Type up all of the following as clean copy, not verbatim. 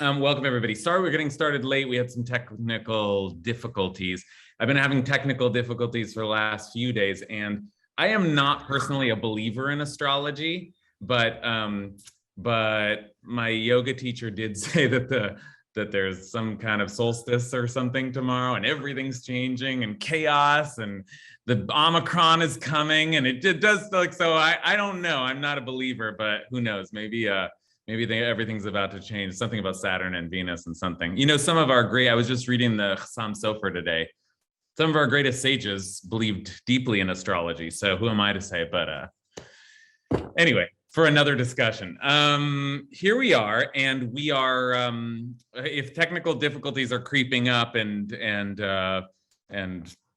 Welcome everybody. Sorry we're getting started late. We had some technical difficulties. I've been having technical difficulties for the last few days, and I am not personally a believer in astrology, but my yoga teacher did say that there's some kind of solstice or something tomorrow, and everything's changing and chaos, and the Omicron is coming, and it does like so. I don't know. I'm not a believer, but who knows? Maybe everything's about to change. Something about Saturn and Venus and something. You know, I was just reading the Chassam Sofer today. Some of our greatest sages believed deeply in astrology. So who am I to say? But anyway, for another discussion. Here we are, and we are. If technical difficulties are creeping up and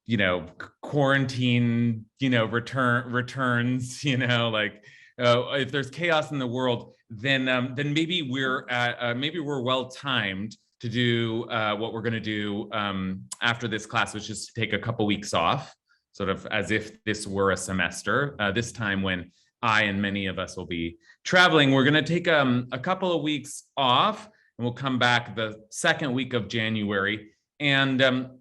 you know, quarantine, you know, returns, you know, like if there's chaos in the world, then maybe we're well timed to do what we're going to do after this class, which is to take a couple weeks off, sort of as if this were a semester. This time when I and many of us will be traveling, we're going to take a couple of weeks off, and we'll come back the second week of January. And what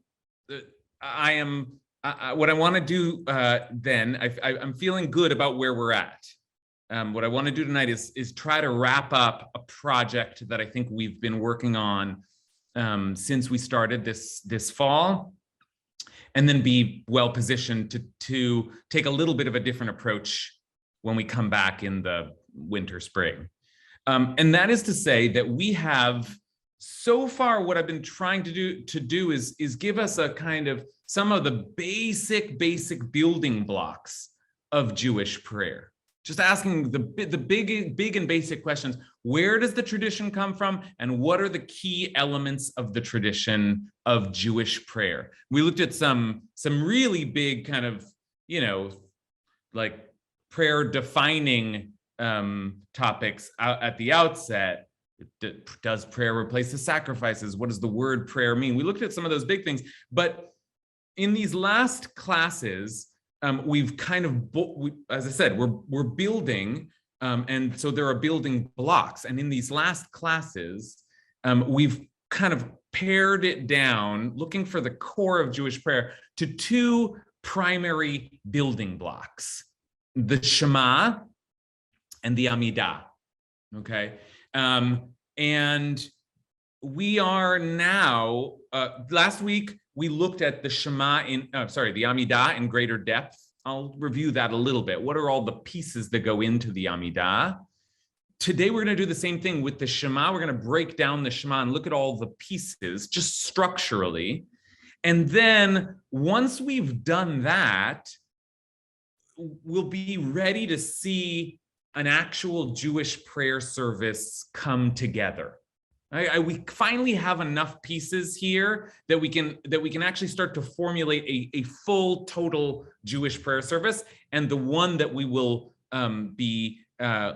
I want to do then, I'm feeling good about where we're at. What I want to do tonight is try to wrap up a project that I think we've been working on since we started this fall, and then be well positioned to take a little bit of a different approach when we come back in the winter, spring. And that is to say that we have, so far, what I've been trying to do is give us a kind of some of the basic building blocks of Jewish prayer. Just asking the big and basic questions. Where does the tradition come from, and what are the key elements of the tradition of Jewish prayer? We looked at some really big kind of, you know, like prayer defining topics at the outset. Does prayer replace the sacrifices? What does the word prayer mean? We looked at some of those big things, but in these last classes, we've kind of, as I said, we're building, and so there are building blocks. And in these last classes, we've kind of pared it down, looking for the core of Jewish prayer, to two primary building blocks: the Shema and the Amidah. Okay, and we are now. Last week, we looked at the Shema the Amidah in greater depth. I'll review that a little bit. What are all the pieces that go into the Amidah? Today, we're going to do the same thing with the Shema. We're going to break down the Shema and look at all the pieces, just structurally. And then once we've done that, we'll be ready to see an actual Jewish prayer service come together. We finally have enough pieces here that we can actually start to formulate a full, total Jewish prayer service, and the one that we will be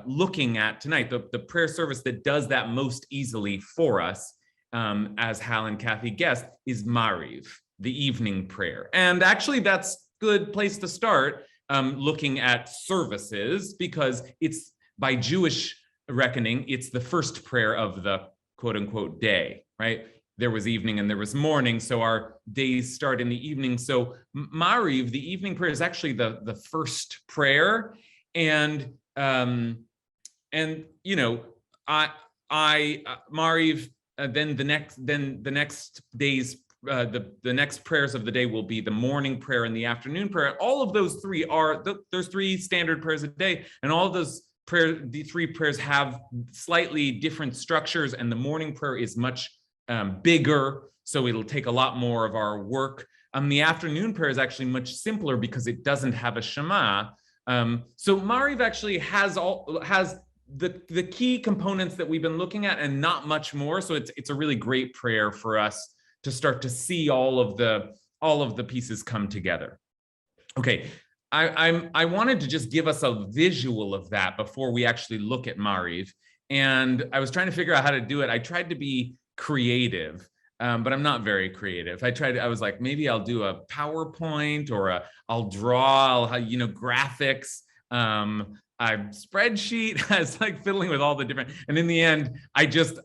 looking at tonight, the prayer service that does that most easily for us, as Hal and Kathy guessed, is Mariv, the evening prayer. And actually, that's a good place to start looking at services, because it's, by Jewish reckoning, it's the first prayer of the quote unquote day, right? There was evening and there was morning, so our days start in the evening. So Mariv, the evening prayer, is actually the first prayer, and you know, Mariv, then the next days, the next prayers of the day will be the morning prayer and the afternoon prayer. All of those three are there's three standard prayers a day, and all of those the three prayers have slightly different structures, and the morning prayer is much bigger, so it'll take a lot more of our work. The afternoon prayer is actually much simpler because it doesn't have a Shema. So Mariv actually has the key components that we've been looking at, and not much more. So it's a really great prayer for us to start to see all of the pieces come together. Okay. I wanted to just give us a visual of that before we actually look at Mariv. And I was trying to figure out how to do it. I tried to be creative, but I'm not very creative. I was like, maybe I'll do a PowerPoint, or I'll draw, graphics. spreadsheet. I was like fiddling with all the different, and in the end, I just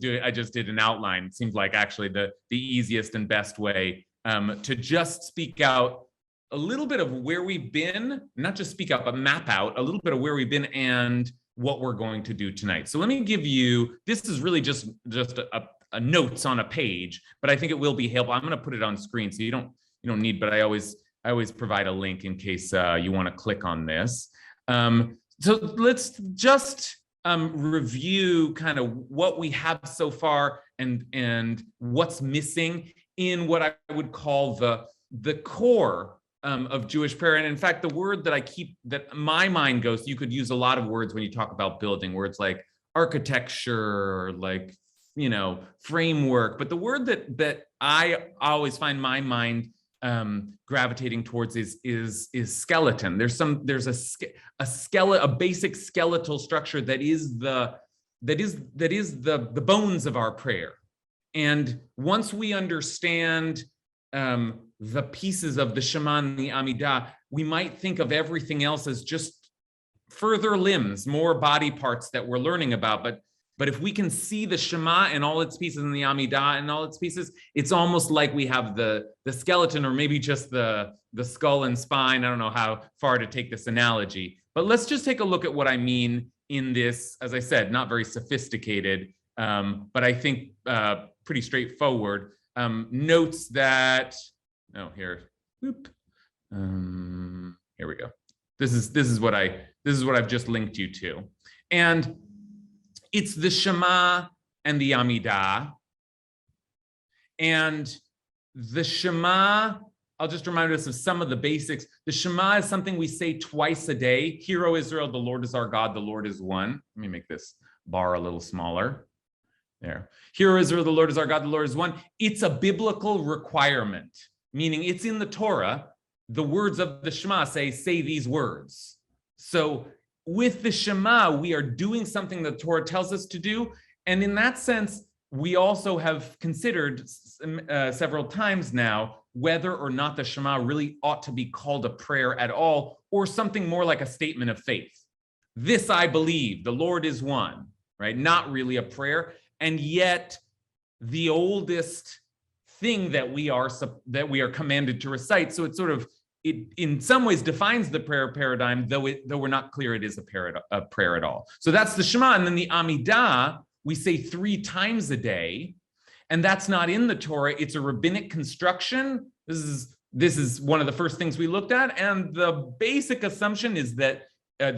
did an outline. It seemed like actually the easiest and best way to just speak out a little bit of where we've been, not just speak out, but map out a little bit of where we've been and what we're going to do tonight. So let me give you, this is really just a notes on a page, but I think it will be helpful. I'm going to put it on screen so you don't need, but I always provide a link in case you want to click on this. So let's just review kind of what we have so far and what's missing in what I would call the core of Jewish prayer. And in fact, the word that my mind goes, you could use a lot of words when you talk about building, words like architecture, like, framework. But the word that I always find my mind gravitating towards is skeleton. There's a basic skeletal structure that is the bones of our prayer. And once we understand the pieces of the Shema and the Amidah, we might think of everything else as just further limbs, more body parts that we're learning about. But if we can see the Shema and all its pieces and the Amidah and all its pieces, it's almost like we have the skeleton, or maybe just the skull and spine. I don't know how far to take this analogy, but let's just take a look at what I mean in this, as I said, not very sophisticated, but I think pretty straightforward. Notes that, here we go. This is what I've just linked you to, and it's the Shema and the Amidah. And the Shema, I'll just remind us of some of the basics. The Shema is something we say twice a day. Hear, O Israel, the Lord is our God, the Lord is one. Let me make this bar a little smaller. There. Hear, O Israel, the Lord is our God, the Lord is one. It's a biblical requirement, meaning it's in the Torah. The words of the Shema say these words. So with the Shema, we are doing something the Torah tells us to do. And in that sense, we also have considered several times now whether or not the Shema really ought to be called a prayer at all, or something more like a statement of faith. This I believe, the Lord is one, right? Not really a prayer. And yet the oldest thing that we are commanded to recite. So it's sort of, it in some ways defines the prayer paradigm, though we're not clear it is a prayer at all. So that's the Shema. And then the Amidah, we say 3 times a day, and that's not in the Torah. It's a rabbinic construction. This is one of the first things we looked at, and the basic assumption is that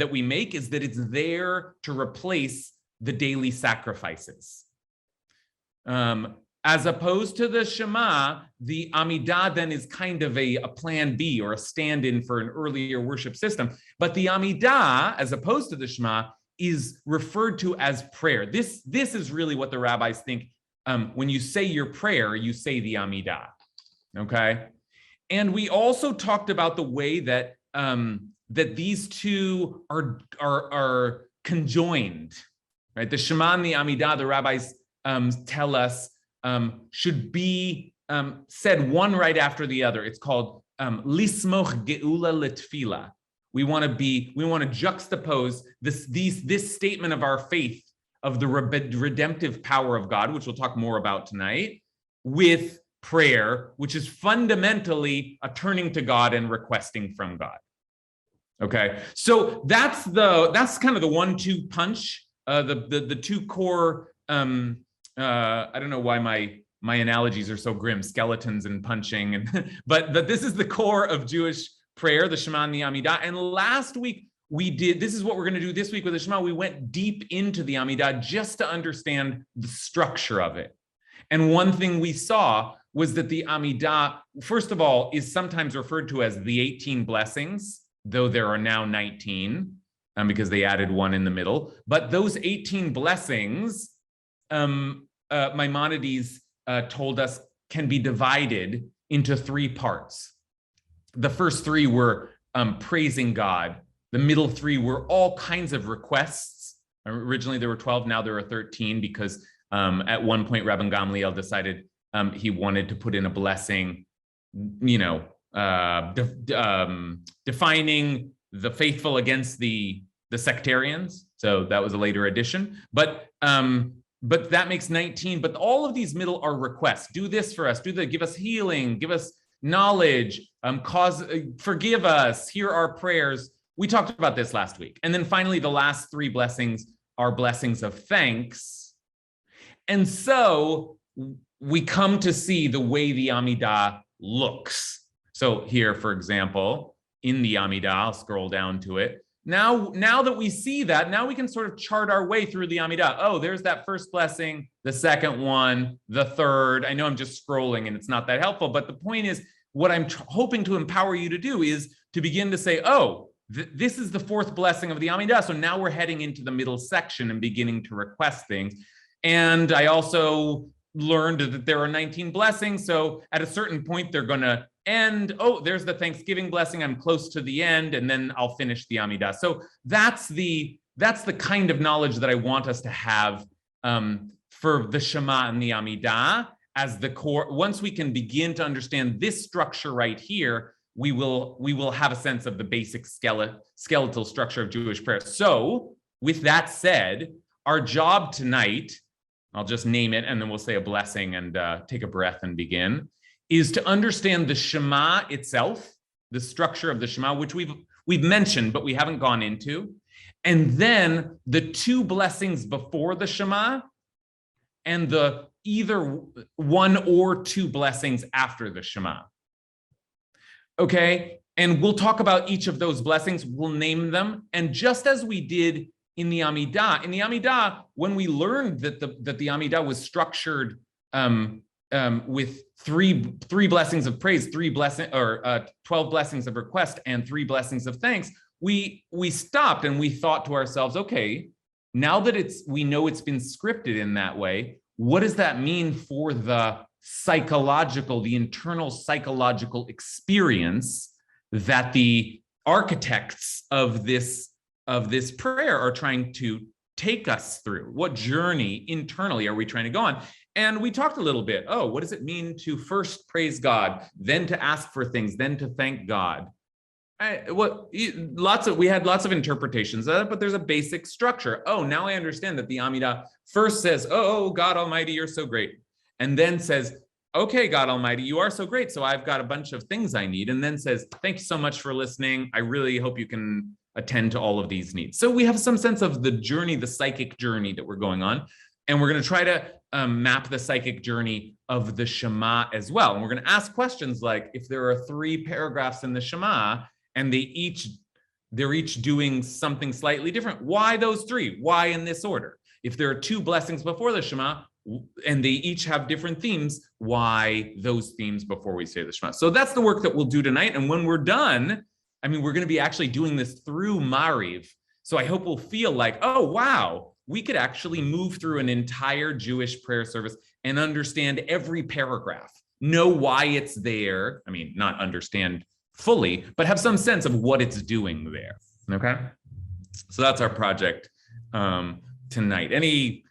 we make is that it's there to replace the daily sacrifices. As opposed to the Shema, the Amidah then is kind of a plan B or a stand-in for an earlier worship system. But the Amidah, as opposed to the Shema, is referred to as prayer. This is really what the rabbis think. When you say your prayer, you say the Amidah, okay? And we also talked about the way that that these two are conjoined, right? The Shema and the Amidah, the rabbis tell us, should be said one right after the other. It's called lismoch geula letfila. We want to juxtapose this statement of our faith of the redemptive power of God, which we'll talk more about tonight, with prayer, which is fundamentally a turning to God and requesting from God. Okay, so that's kind of the 1-2 punch, the two core. I don't know why my analogies are so grim, skeletons and punching, but this is the core of Jewish prayer, the Shema and the Amidah. And last week this is what we're going to do this week with the Shema. We went deep into the Amidah just to understand the structure of it. And one thing we saw was that the Amidah, first of all, is sometimes referred to as the 18 blessings, though there are now 19 because they added one in the middle. But those 18 blessings, Maimonides told us, can be divided into 3 parts. The first 3 were praising God. The middle 3 were all kinds of requests. Originally there were 12, now there are 13 because at one point Rabbi Gamliel decided he wanted to put in a blessing, defining the faithful against the the sectarians. So that was a later addition. But that makes 19. But all of these middle are requests. Do this for us. Give us healing. Give us knowledge. Forgive us. Hear our prayers. We talked about this last week. And then finally, the last 3 blessings are blessings of thanks. And so we come to see the way the Amidah looks. So here, for example, in the Amidah, I'll scroll down to it. Now that we see that, now we can sort of chart our way through the Amidah. Oh, there's that first blessing, the second one, the third. I know I'm just scrolling and it's not that helpful, but the point is, what I'm hoping to empower you to do is to begin to say, oh, this is the 4th blessing of the Amidah. So now we're heading into the middle section and beginning to request things. And I also learned that there are 19 blessings. So at a certain point, they're going to end. Oh, there's the Thanksgiving blessing. I'm close to the end, and then I'll finish the Amidah. So that's the kind of knowledge that I want us to have for the Shema and the Amidah as the core. Once we can begin to understand this structure right here, we will have a sense of the basic skeletal structure of Jewish prayer. So with that said, our job tonight, I'll just name it and then we'll say a blessing and take a breath and begin, is to understand the Shema itself, the structure of the Shema, which we've mentioned, but we haven't gone into, and then the 2 blessings before the Shema and the either 1 or 2 blessings after the Shema. Okay, and we'll talk about each of those blessings, we'll name them, and just as we did in the Amidah, when we learned that the Amidah was structured with three blessings of praise, 12 blessings of request, and 3 blessings of thanks, we stopped and we thought to ourselves, okay, now that we know it's been scripted in that way, what does that mean for the internal psychological experience that the architects of this prayer are trying to take us through? What journey internally are we trying to go on? And we talked a little bit, what does it mean to first praise God, then to ask for things, then to thank God? We had lots of interpretations of it, but there's a basic structure. Oh, now I understand that the Amidah first says, oh, God Almighty, you're so great. And then says, okay, God Almighty, you are so great. So I've got a bunch of things I need. And then says, thank you so much for listening. I really hope you can attend to all of these needs. So we have some sense of the journey, the psychic journey that we're going on. And we're going to try to map the psychic journey of the Shema as well. And we're going to ask questions like, if there are 3 paragraphs in the Shema and they're each doing something slightly different, why those 3? Why in this order? If there are 2 blessings before the Shema and they each have different themes, why those themes before we say the Shema? So that's the work that we'll do tonight. And when we're done, we're going to be actually doing this through Mariv. So I hope we'll feel like, oh, wow, we could actually move through an entire Jewish prayer service and understand every paragraph, know why it's there. Not understand fully, but have some sense of what it's doing there. Okay. So that's our project tonight. Any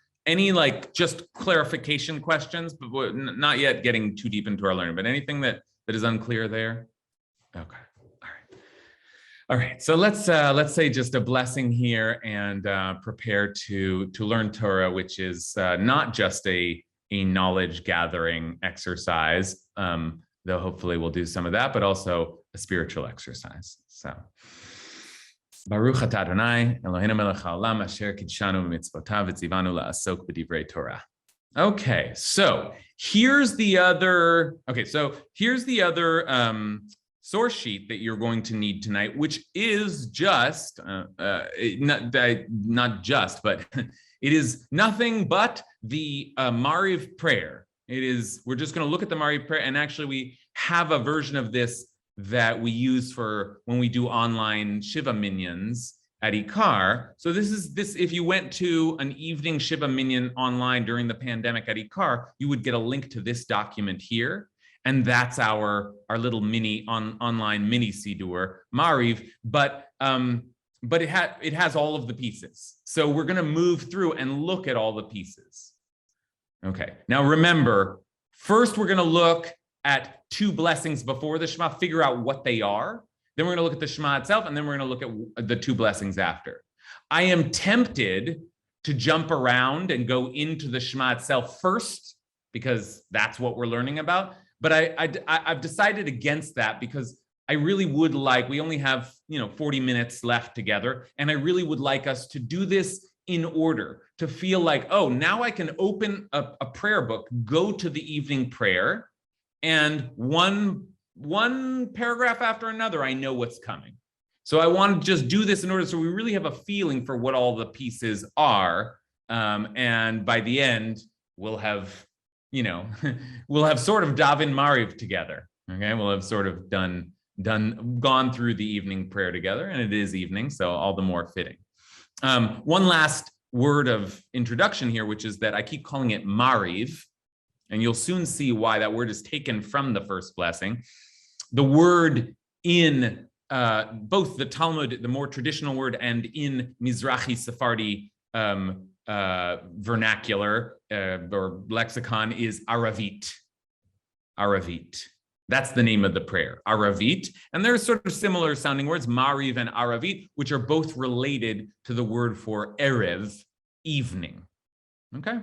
just clarification questions, but not yet getting too deep into our learning, but anything that is unclear there? Okay. All right, so let's say just a blessing here and prepare to learn Torah, which is not just a knowledge gathering exercise, though hopefully we'll do some of that, but also a spiritual exercise. So, Baruch atah Adonai Eloheinu melech haolam asher kidshanu b'mitzvotav v'tzivanu la'asok b'divrei Torah. Okay, so here's the other source sheet that you're going to need tonight, which is just not just, but it is nothing but the Mariv prayer. We're just going to look at the Mariv prayer, and actually we have a version of this that we use for when we do online Shiva Minyans at Ikar. So this if you went to an evening Shiva Minyan online during the pandemic at Ikar, you would get a link to this document here. And that's our little mini online mini Sidur Mariv, but it has all of the pieces. So we're going to move through and look at all the pieces. Okay. Now remember, first we're going to look at 2 blessings before the Shema, figure out what they are. Then we're going to look at the Shema itself, and then we're going to look at the 2 blessings after. I am tempted to jump around and go into the Shema itself first, because that's what we're learning about. But I've decided against that, because I really would like, we only have 40 minutes left together, and I really would like us to do this in order, to feel like, oh, now I can open a prayer book, go to the evening prayer, and one paragraph after another, I know what's coming. So I want to just do this in order so we really have a feeling for what all the pieces are, and by the end, we'll have sort of Davin Mariv together. Okay, we'll have sort of gone through the evening prayer together, and it is evening, so all the more fitting. One last word of introduction here, which is that I keep calling it Mariv, and you'll soon see why that word is taken from the first blessing. The word in both the Talmud, the more traditional word, and in Mizrahi Sephardi vernacular or lexicon is Aravit. Aravit. That's the name of the prayer, Aravit. And there's sort of similar sounding words, Mariv and Aravit, which are both related to the word for Erev, evening. Okay?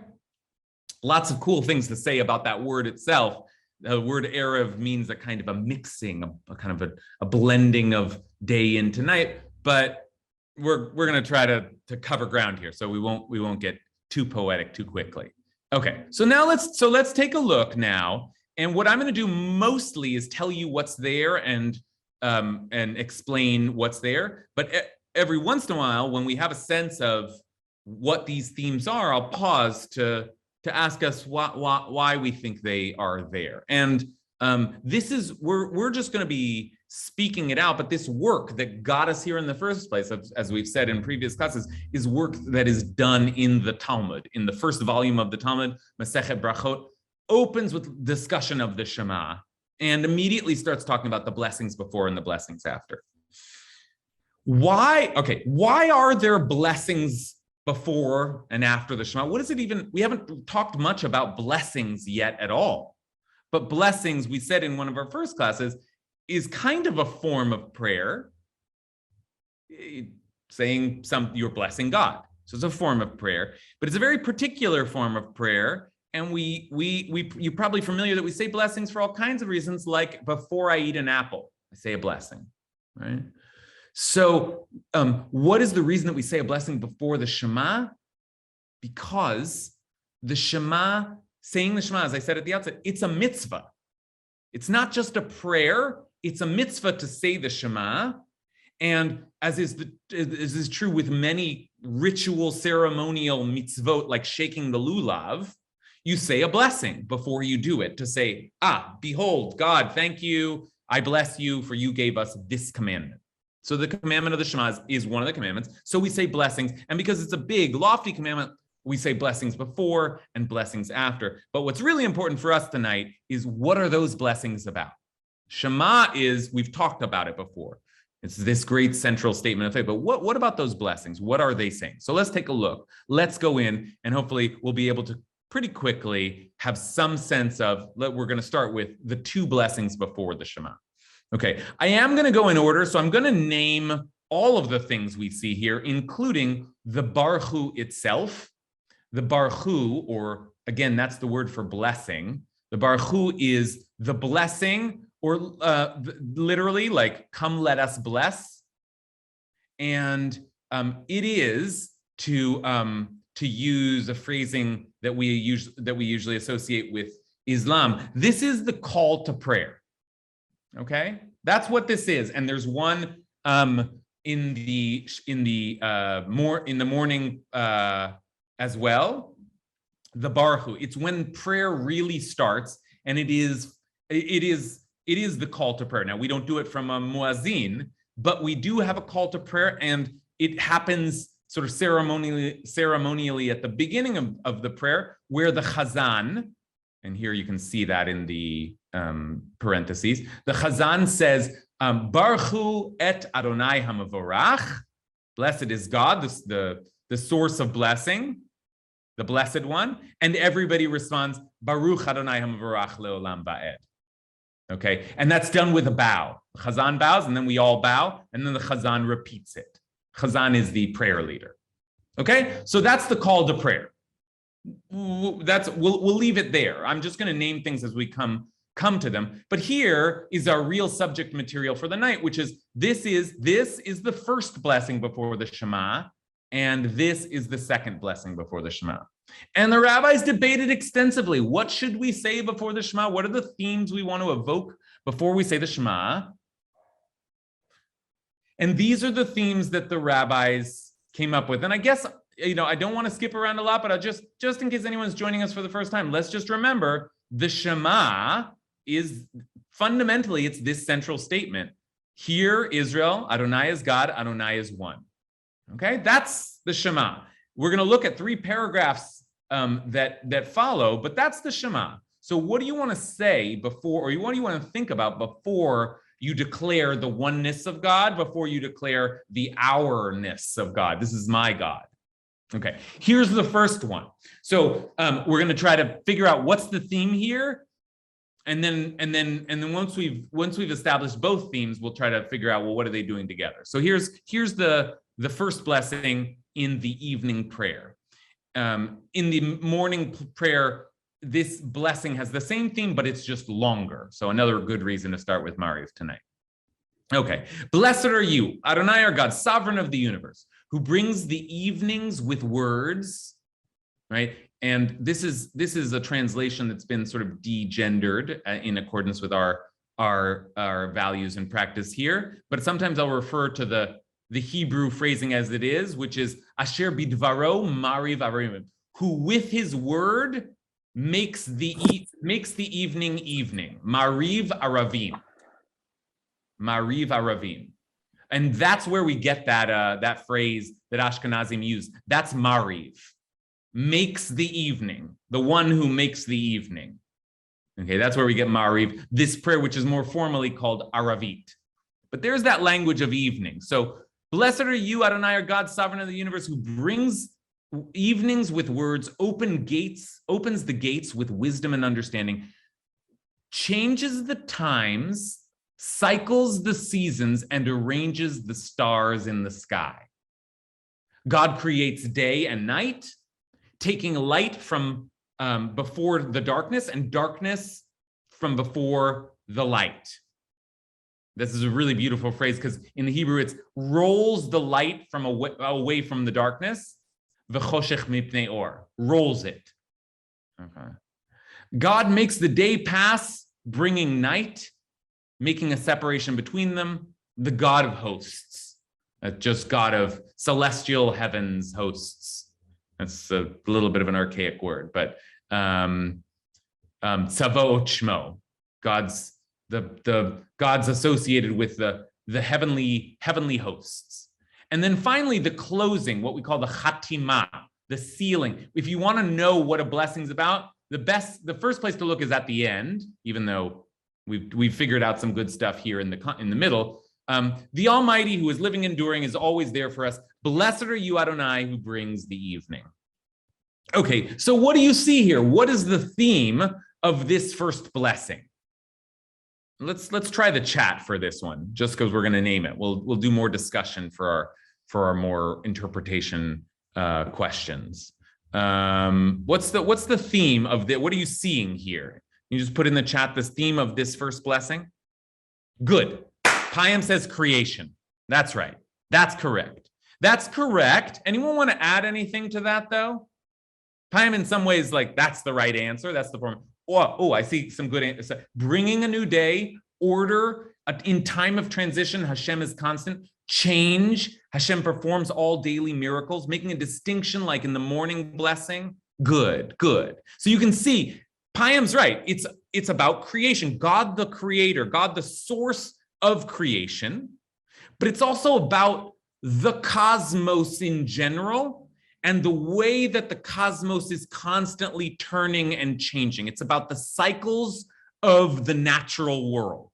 Lots of cool things to say about that word itself. The word Erev means a kind of a mixing, a kind of a blending of day into night, but we're going to try to cover ground here, so we won't get too poetic too quickly. Okay, so now let's take a look now. And what I'm going to do mostly is tell you what's there and explain what's there. But every once in a while, when we have a sense of what these themes are, I'll pause to ask us why we think they are there. And this is, we're just going to be speaking it out, but this work that got us here in the first place, as we've said in previous classes, is work that is done in the Talmud. In the first volume of the Talmud, Masechet Brachot, opens with discussion of the Shema and immediately starts talking about the blessings before and the blessings after. Why are there blessings before and after the Shema? What is it even? We haven't talked much about blessings yet at all. But blessings, we said in one of our first classes, is kind of a form of prayer, saying you're blessing God. So it's a form of prayer, but it's a very particular form of prayer. And you're probably familiar that we say blessings for all kinds of reasons, like before I eat an apple, I say a blessing, right? So what is the reason that we say a blessing before the Shema? Because the Shema, saying the Shema, as I said at the outset, it's a mitzvah. It's not just a prayer, it's a mitzvah to say the Shema. And as is true with many ritual ceremonial mitzvot, like shaking the lulav, you say a blessing before you do it to say, behold, God, thank you. I bless you for you gave us this commandment. So the commandment of the Shamaz is one of the commandments. So we say blessings. And because it's a big, lofty commandment, we say blessings before and blessings after. But what's really important for us tonight is, what are those blessings about? Shema is, we've talked about it before. It's this great central statement of faith. But what about those blessings? What are they saying? So let's take a look. Let's go in, and hopefully we'll be able to pretty quickly have some sense of, we're going to start with the two blessings before the Shema. Okay, I am going to go in order, so I'm going to name all of the things we see here, including the Baruch Hu itself. The Baruch Hu, or again, that's the word for blessing. The Baruch Hu is the blessing, or literally like, come let us bless. And it is to use a phrasing that we usually associate with Islam. This is the call to prayer. Okay, that's what this is. And there's one in the morning as well. The Baruch Hu. It's when prayer really starts, and it is the call to prayer. Now, we don't do it from a muazzin, but we do have a call to prayer, and it happens sort of ceremonially at the beginning of the prayer, where the Chazan, and here you can see that in the parentheses, the Chazan says, Baruch Hu et Adonai HaMavorach, blessed is God, the source of blessing, the blessed one, and everybody responds, Baruch Adonai HaMavorach leolam va'ed. Okay, and that's done with a bow. The Chazan bows, and then we all bow, and then the Chazan repeats it. Chazan is the prayer leader. Okay, so that's the call to prayer. We'll leave it there. I'm just going to name things as we come to them. But here is our real subject material for the night, which is this is the first blessing before the Shema, and this is the second blessing before the Shema. And the rabbis debated extensively. What should we say before the Shema? What are the themes we want to evoke before we say the Shema? And these are the themes that the rabbis came up with. And I guess, I don't want to skip around a lot, but I'll just in case anyone's joining us for the first time, let's just remember the Shema is fundamentally, it's this central statement. Hear, Israel, Adonai is God, Adonai is one. Okay, that's the Shema. We're going to look at 3 paragraphs that follow, but that's the Shema. So what do you want to say before, or what do you want to think about before you declare the oneness of God, before you declare the ourness of God? This is my God. Okay, here's the first one. So we're going to try to figure out what's the theme here, and then once we've established both themes, we'll try to figure out, well, what are they doing together? So here's the first blessing in the evening prayer. In the morning prayer, this blessing has the same theme, but it's just longer. So another good reason to start with Mariv tonight. Okay, blessed are you, Adonai our God, sovereign of the universe, who brings the evenings with words, right? And this is a translation that's been sort of degendered in accordance with our values and practice here. But sometimes I'll refer to the Hebrew phrasing as it is, which is Asher bidvaro mariv aravim, who with his word makes the evening. Mariv aravim. Mariv aravim. And that's where we get that phrase that Ashkenazim use. That's Mariv, makes the evening, the one who makes the evening. Okay, that's where we get Mariv, this prayer, which is more formally called Aravit. But there's that language of evening. So, blessed are you, Adonai, our God, sovereign of the universe, who brings evenings with words, opens the gates with wisdom and understanding, changes the times, cycles the seasons, and arranges the stars in the sky. God creates day and night, taking light from before the darkness and darkness from before the light. This is a really beautiful phrase because in the Hebrew, it's rolls the light from away from the darkness, v'choshech mipnei or, rolls it. Okay. God makes the day pass, bringing night, making a separation between them, the God of hosts, just God of celestial heavens hosts. That's a little bit of an archaic word, but Tzavaot Shmo, the gods associated with the heavenly hosts. And then finally, the closing, what we call the Chatima, the sealing. If you want to know what a blessing's about, the first place to look is at the end, even though we've figured out some good stuff here in the middle. The Almighty, who is living and enduring, is always there for us. Blessed are you, Adonai, who brings the evening. Okay, so what do you see here? What is the theme of this first blessing? Let's try the chat for this one, just because we're going to name it. We'll do more discussion for our more interpretation questions. What's the theme of what are you seeing here? You just put in the chat this theme of this first blessing. Good. Payam says creation. That's right. That's correct. That's correct. Anyone want to add anything to that though? Payam in some ways that's the right answer. That's the form. Oh, I see some good answers. Bringing a new day, order, in time of transition, Hashem is constant. Change, Hashem performs all daily miracles, making a distinction like in the morning blessing. Good. So you can see, Payam's right. It's about creation. God the creator, God the source of creation, but it's also about the cosmos in general and the way that the cosmos is constantly turning and changing. It's about the cycles of the natural world.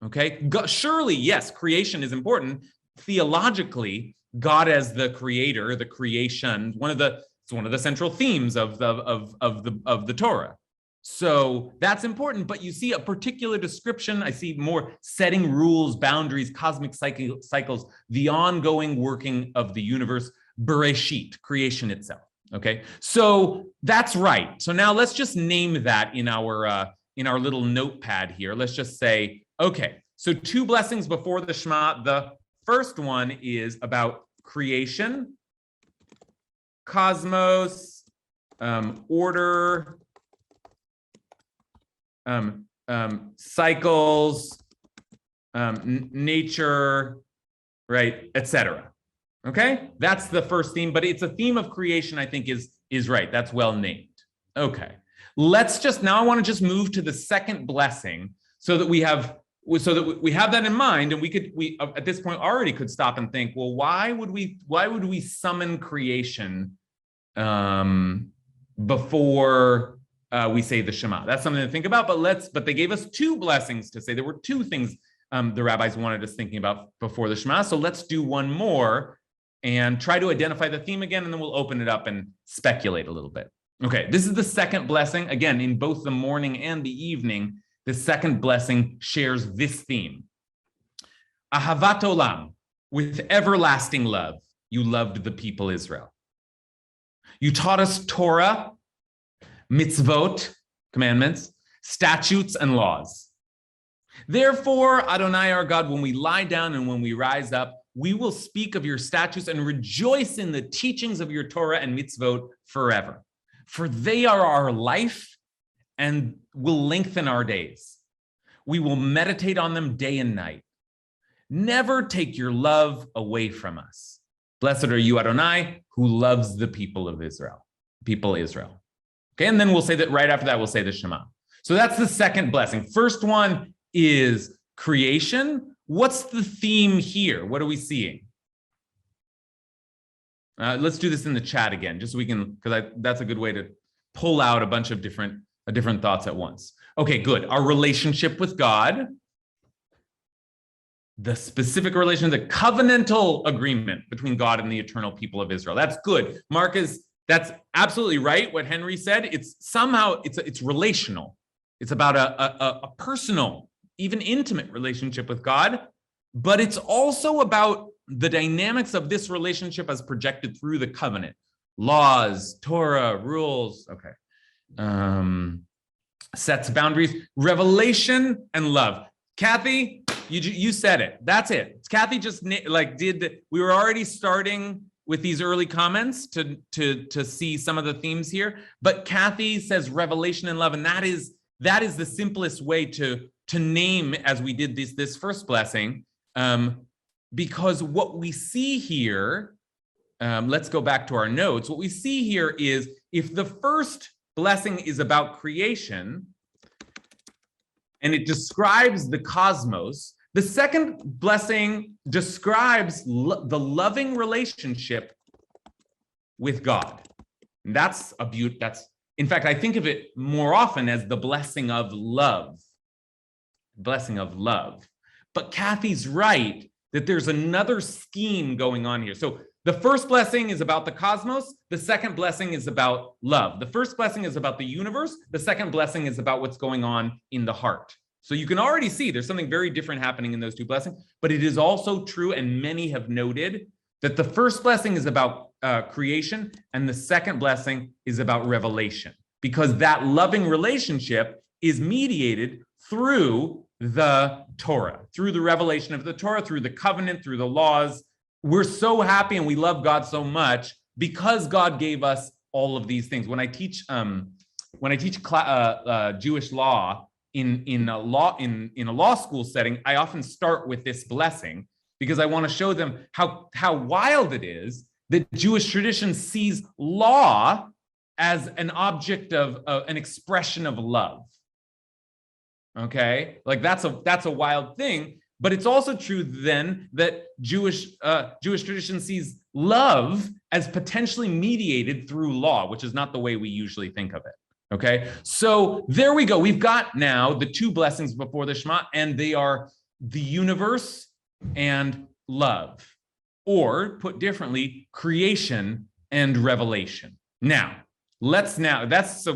Okay, surely, yes, creation is important. Theologically, God as the creator, the creation, it's one of the central themes of the Torah. So that's important, but you see a particular description. I see more setting rules, boundaries, cosmic cycles, the ongoing working of the universe, Bereshit, creation itself. Okay, so that's right. So now let's just name that in our little notepad here. Let's just say, okay, so 2 blessings before the Shema. The first one is about creation, cosmos, order, cycles, nature, right, etc. Okay, that's the first theme, but it's a theme of creation, I think is right. That's well named. Okay, let's just now I want to just move to the second blessing so that we have that in mind, and we at this point already could stop and think, well, why would we summon creation before we say the Shema? That's something to think about. But they gave us 2 blessings to say. There were 2 things the rabbis wanted us thinking about before the Shema. So let's do one more and try to identify the theme again, and then we'll open it up and speculate a little bit. Okay, this is the second blessing. Again, in both the morning and the evening, the second blessing shares this theme. Ahavat olam, with everlasting love, you loved the people Israel. You taught us Torah, mitzvot, commandments, statutes, and laws. Therefore, Adonai our God, when we lie down and when we rise up, we will speak of your statutes and rejoice in the teachings of your Torah and mitzvot forever. For they are our life and will lengthen our days. We will meditate on them day and night. Never take your love away from us. Blessed are you, Adonai, who loves the people of Israel. Okay, and then we'll say that right after that, we'll say the Shema. So that's the second blessing. First one is creation. What's the theme here? What are we seeing? Let's do this in the chat again, just so we can, because that's a good way to pull out a bunch of different thoughts at once. Okay, good. Our relationship with God, the specific relation, the covenantal agreement between God and the eternal people of Israel. That's good. That's absolutely right. What Henry said, it's relational. It's about a personal, even intimate relationship with God, but it's also about the dynamics of this relationship as projected through the covenant, laws, Torah, rules. Okay. Sets boundaries, revelation, and love. Kathy, you said it. That's it. Kathy just we were already starting with these early comments to see some of the themes here, but Kathy says revelation and love, and that is the simplest way to name, as we did this first blessing, because what we see here, let's go back to our notes. What we see here is, if the first blessing is about creation and it describes the cosmos, the second blessing describes the loving relationship with God. And that's a beauty. In fact, I think of it more often as the blessing of love. Blessing of love. But Kathy's right that there's another scheme going on here. So the first blessing is about the cosmos. The second blessing is about love. The first blessing is about the universe. The second blessing is about what's going on in the heart. So you can already see there's something very different happening in those 2 blessings, but it is also true, and many have noted, that the first blessing is about creation and the second blessing is about revelation, because that loving relationship is mediated through the Torah, through the revelation of the Torah, through the covenant, through the laws. We're so happy and we love God so much because God gave us all of these things. When I teach Jewish law in a law school setting, I often start with this blessing because I want to show them how wild it is that Jewish tradition sees law as an object of an expression of love. Okay, like that's a wild thing, but it's also true then that Jewish tradition sees love as potentially mediated through law, which is not the way we usually think of it. Okay, so there we go. We've got now the 2 blessings before the Shema, and they are the universe and love, or put differently, creation and revelation. Now, let's now, that's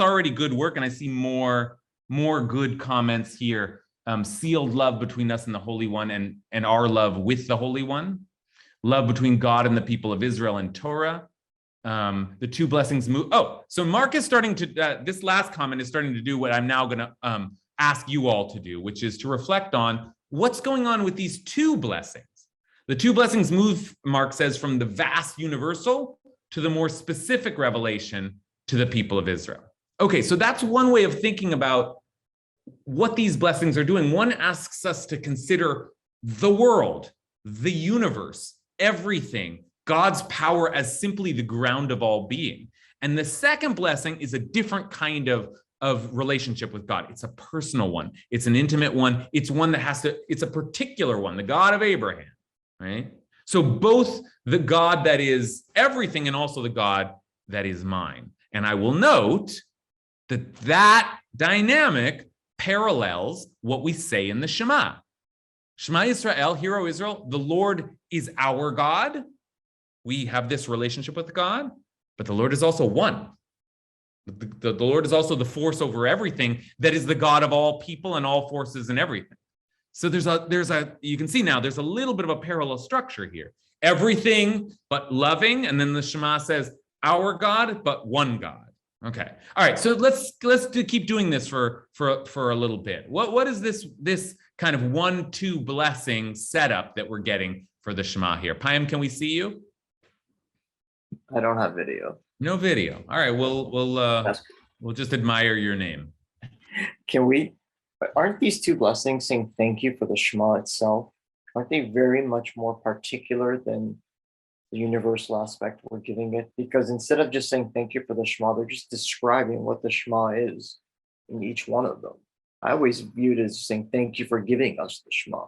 already good work. And I see more good comments here. Sealed love between us and the Holy One, and our love with the Holy One. Love between God and the people of Israel and Torah. The two blessings move. Oh, so Mark is starting to, this last comment is starting to do what I'm now going to ask you all to do, which is to reflect on what's going on with these two blessings. The two blessings move, Mark says, from the vast universal to the more specific revelation to the people of Israel. Okay, so that's one way of thinking about what these blessings are doing. One asks us to consider the world, the universe, everything, God's power as simply the ground of all being. And the second blessing is a different kind of relationship with God. It's a personal one. It's an intimate one. It's one that it's a particular one, the God of Abraham, right? So both the God that is everything and also the God that is mine. And I will note that dynamic parallels what we say in the Shema. Shema Yisrael, Hear O Israel, the Lord is our God. We have this relationship with God, but the Lord is also one. The Lord is also the force over everything that is the God of all people and all forces and everything. So you can see now there's a little bit of a parallel structure here. Everything but loving, and then the Shema says our God, but one God. Okay. All right. So let's keep doing this for a little bit. What is this kind of 1-2 blessing setup that we're getting for the Shema here? Payam, can we see you? I don't have video. No video. All right. We'll just admire your name. Aren't these two blessings saying thank you for the Shema itself? Aren't they very much more particular than the universal aspect we're giving it? Because instead of just saying thank you for the Shema, they're just describing what the Shema is in each one of them. I always viewed it as saying thank you for giving us the Shema.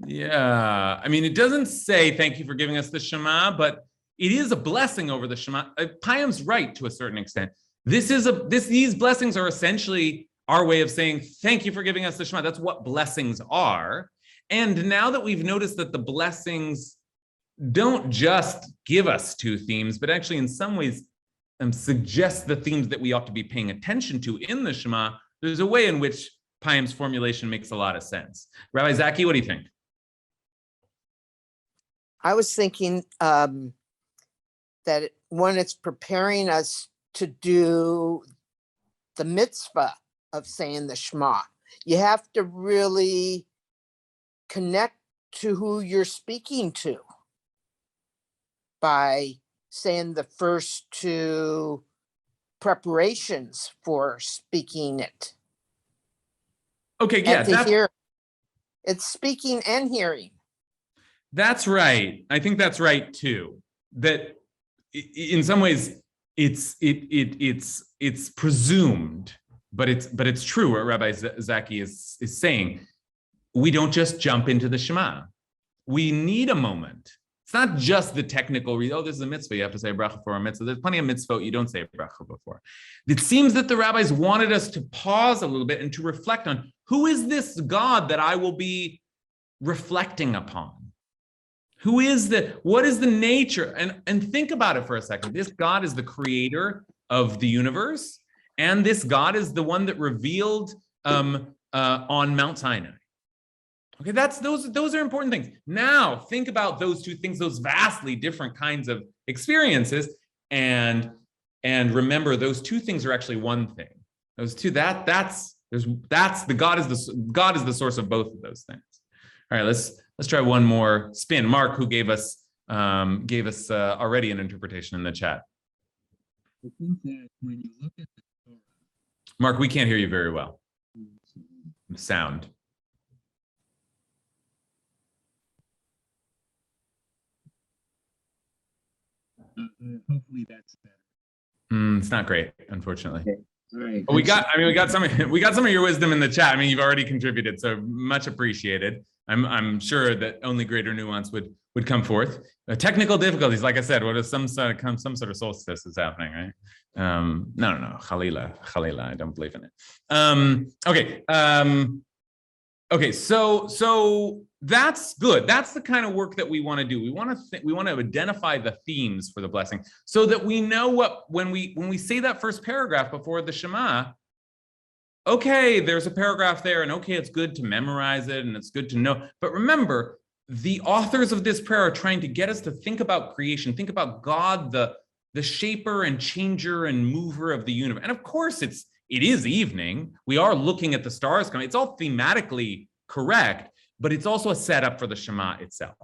Yeah. I mean, it doesn't say thank you for giving us the Shema, but it is a blessing over the Shema. Payam's right to a certain extent. These blessings are essentially our way of saying thank you for giving us the Shema. That's what blessings are. And now that we've noticed that the blessings don't just give us two themes, but actually in some ways suggest the themes that we ought to be paying attention to in the Shema, there's a way in which Payam's formulation makes a lot of sense. Rabbi Zaki, what do you think? I was thinking that when it's preparing us to do the mitzvah of saying the Shema, you have to really connect to who you're speaking to by saying the first two preparations for speaking it. Okay, yeah. It's speaking and hearing. That's right. I think that's right too. That in some ways it's presumed, but it's true what Rabbi Zaki is saying. We don't just jump into the Shema. We need a moment. It's not just the technical reason, oh, this is a mitzvah, you have to say a bracha for a mitzvah. There's plenty of mitzvot you don't say a bracha before. It seems that the rabbis wanted us to pause a little bit and to reflect on who is this God that I will be reflecting upon? What is the nature? And think about it for a second. This God is the creator of the universe, and this God is the one that revealed on Mount Sinai. Okay, those are important things. Now think about those two things, those vastly different kinds of experiences, and remember those two things are actually one thing. Those two, that's the God is the source of both of those things. All right, let's try one more spin. Mark, who gave us already an interpretation in the chat. I think that when you look at the Torah, Mark, we can't hear you very well. Sound. Hopefully that's better. It's not great, unfortunately. Okay. All right. But we got some of your wisdom in the chat. I mean, you've already contributed, so much appreciated. I'm sure that only greater nuance would come forth. Technical difficulties, like I said, what is some sort of solstice is happening, right? No, Khalila, I don't believe in it. Okay. Okay, so that's good. That's the kind of work that we want to do. We want to identify the themes for the blessing so that we know what when we say that first paragraph before the Shema. Okay, there's a paragraph there, and okay, it's good to memorize it, and it's good to know. But remember, the authors of this prayer are trying to get us to think about creation, think about God, the shaper and changer and mover of the universe. And of course, it is evening. We are looking at the stars coming. It's all thematically correct, but it's also a setup for the Shema itself.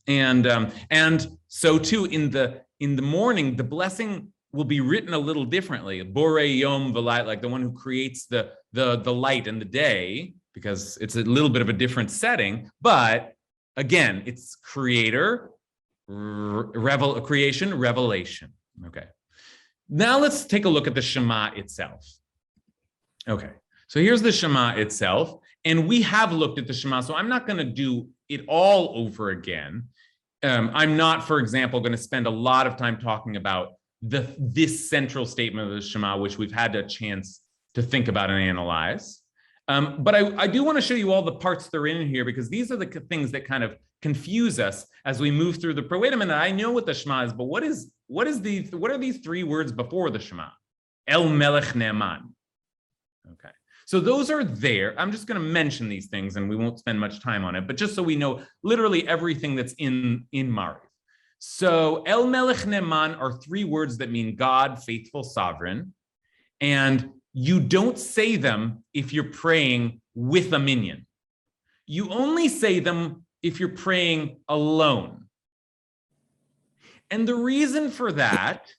And so too, in the morning, the blessing will be written a little differently. Bore Yom V'Layla, like the one who creates the light and the day, because it's a little bit of a different setting. But again, it's creator, creation, revelation. Okay. Now let's take a look at the Shema itself. Okay. So here's the Shema itself. And we have looked at the Shema, so I'm not going to do it all over again. I'm not, for example, going to spend a lot of time talking about this central statement of the Shema, which we've had a chance to think about and analyze. But I do want to show you all the parts that are in here, because these are the things that kind of confuse us as we move through the prayer. Wait a minute, I know what the Shema is, but what are these three words before the Shema? El Melech Ne'eman. Okay. So those are there. I'm just going to mention these things and we won't spend much time on it, but just so we know literally everything that's in Mariv. So El Melech Ne'eman are three words that mean God, faithful, sovereign. And you don't say them if you're praying with a minyan. You only say them if you're praying alone. And the reason for that,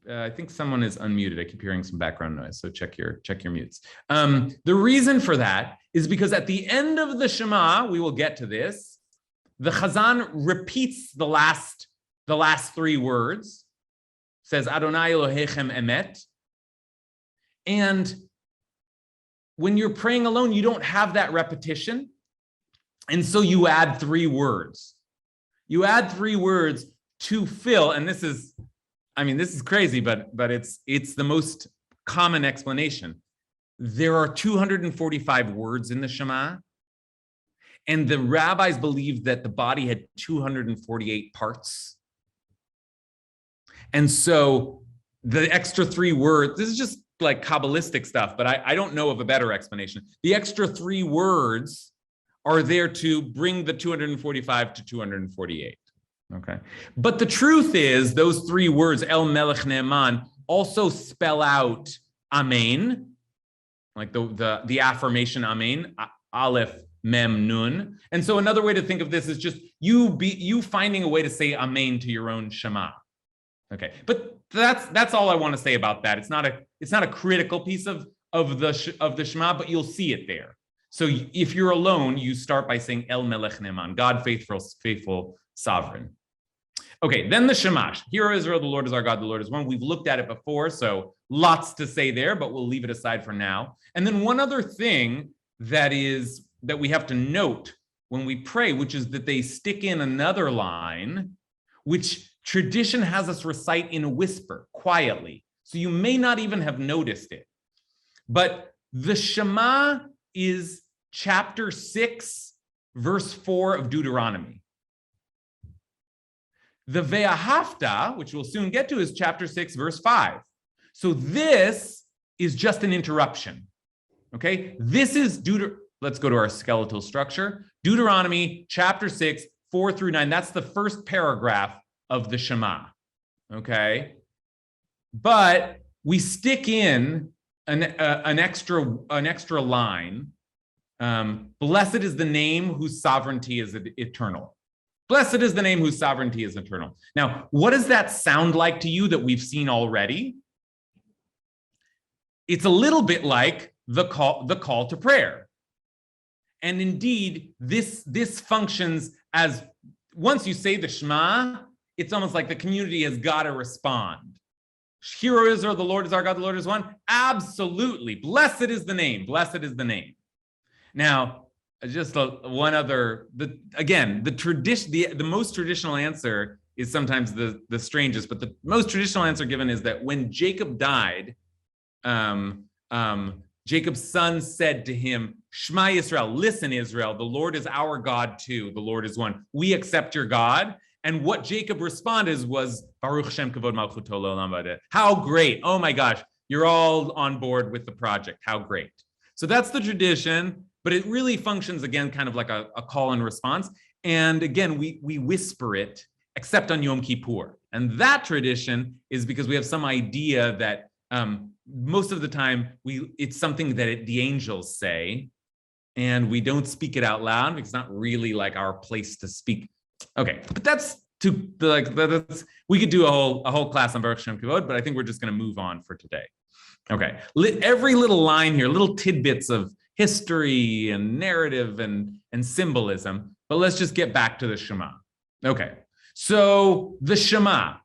I think someone is unmuted. I keep hearing some background noise, so check your mutes. The reason for that is because at the end of the Shema, we will get to this, the Chazan repeats the last three words, says Adonai Elohechem Emet. And when you're praying alone, you don't have that repetition. And so you add three words. You add three words to fill, and this is crazy, but it's the most common explanation. There are 245 words in the Shema, and the rabbis believed that the body had 248 parts. And so the extra three words, this is just like Kabbalistic stuff, but I don't know of a better explanation. The extra three words are there to bring the 245 to 248. Okay. But the truth is, those three words, El Melech Ne'eman, also spell out Amen, like the affirmation Amen, Aleph, Mem, Nun. And so another way to think of this is just you finding a way to say Amen to your own Shema. Okay. But that's all I want to say about that. It's not a critical piece of the Shema, but you'll see it there. So if you're alone, you start by saying El Melech Ne'eman, God, faithful, sovereign. Okay, then the Shemash. Hear, O Israel, the Lord is our God, the Lord is one. We've looked at it before, so lots to say there, but we'll leave it aside for now. And then one other thing that we have to note when we pray, which is that they stick in another line, which tradition has us recite in a whisper, quietly. So you may not even have noticed it. But the Shema is chapter 6, verse 4 of Deuteronomy. The Ve'ahavta, which we'll soon get to, is chapter 6, verse 5. So this is just an interruption. Okay, this is let's go to our skeletal structure. Deuteronomy chapter 6, 4 through 9. That's the first paragraph of the Shema. Okay, but we stick in an extra line. Blessed is the name whose sovereignty is eternal. Blessed is the name whose sovereignty is eternal. Now, what does that sound like to you that we've seen already? It's a little bit like the call to prayer. And indeed, this functions as, once you say the Shema, it's almost like the community has got to respond. Hear, O Israel, the Lord is our God, the Lord is one. Absolutely. Blessed is the name. Blessed is the name. Now, just one other, the most traditional answer is sometimes the strangest, but the most traditional answer given is that when Jacob died, Jacob's son said to him, Shema Yisrael, listen, Israel, the Lord is our God too. The Lord is one. We accept your God. And what Jacob responded was, Baruch Shem Kavod Malchuto Le'olam Vadeh. How great. Oh my gosh, you're all on board with the project. How great. So that's the tradition, but it really functions, again, kind of like a call and response. And again, we whisper it, except on Yom Kippur. And that tradition is because we have some idea that most of the time it's something that the angels say, and we don't speak it out loud because it's not really like our place to speak. Okay, but that's we could do a whole class on Baruch Shem Kavod, but I think we're just going to move on for today. Okay, every little line here, little tidbits of history and narrative and symbolism, but let's just get back to the Shema. Okay, so the Shema.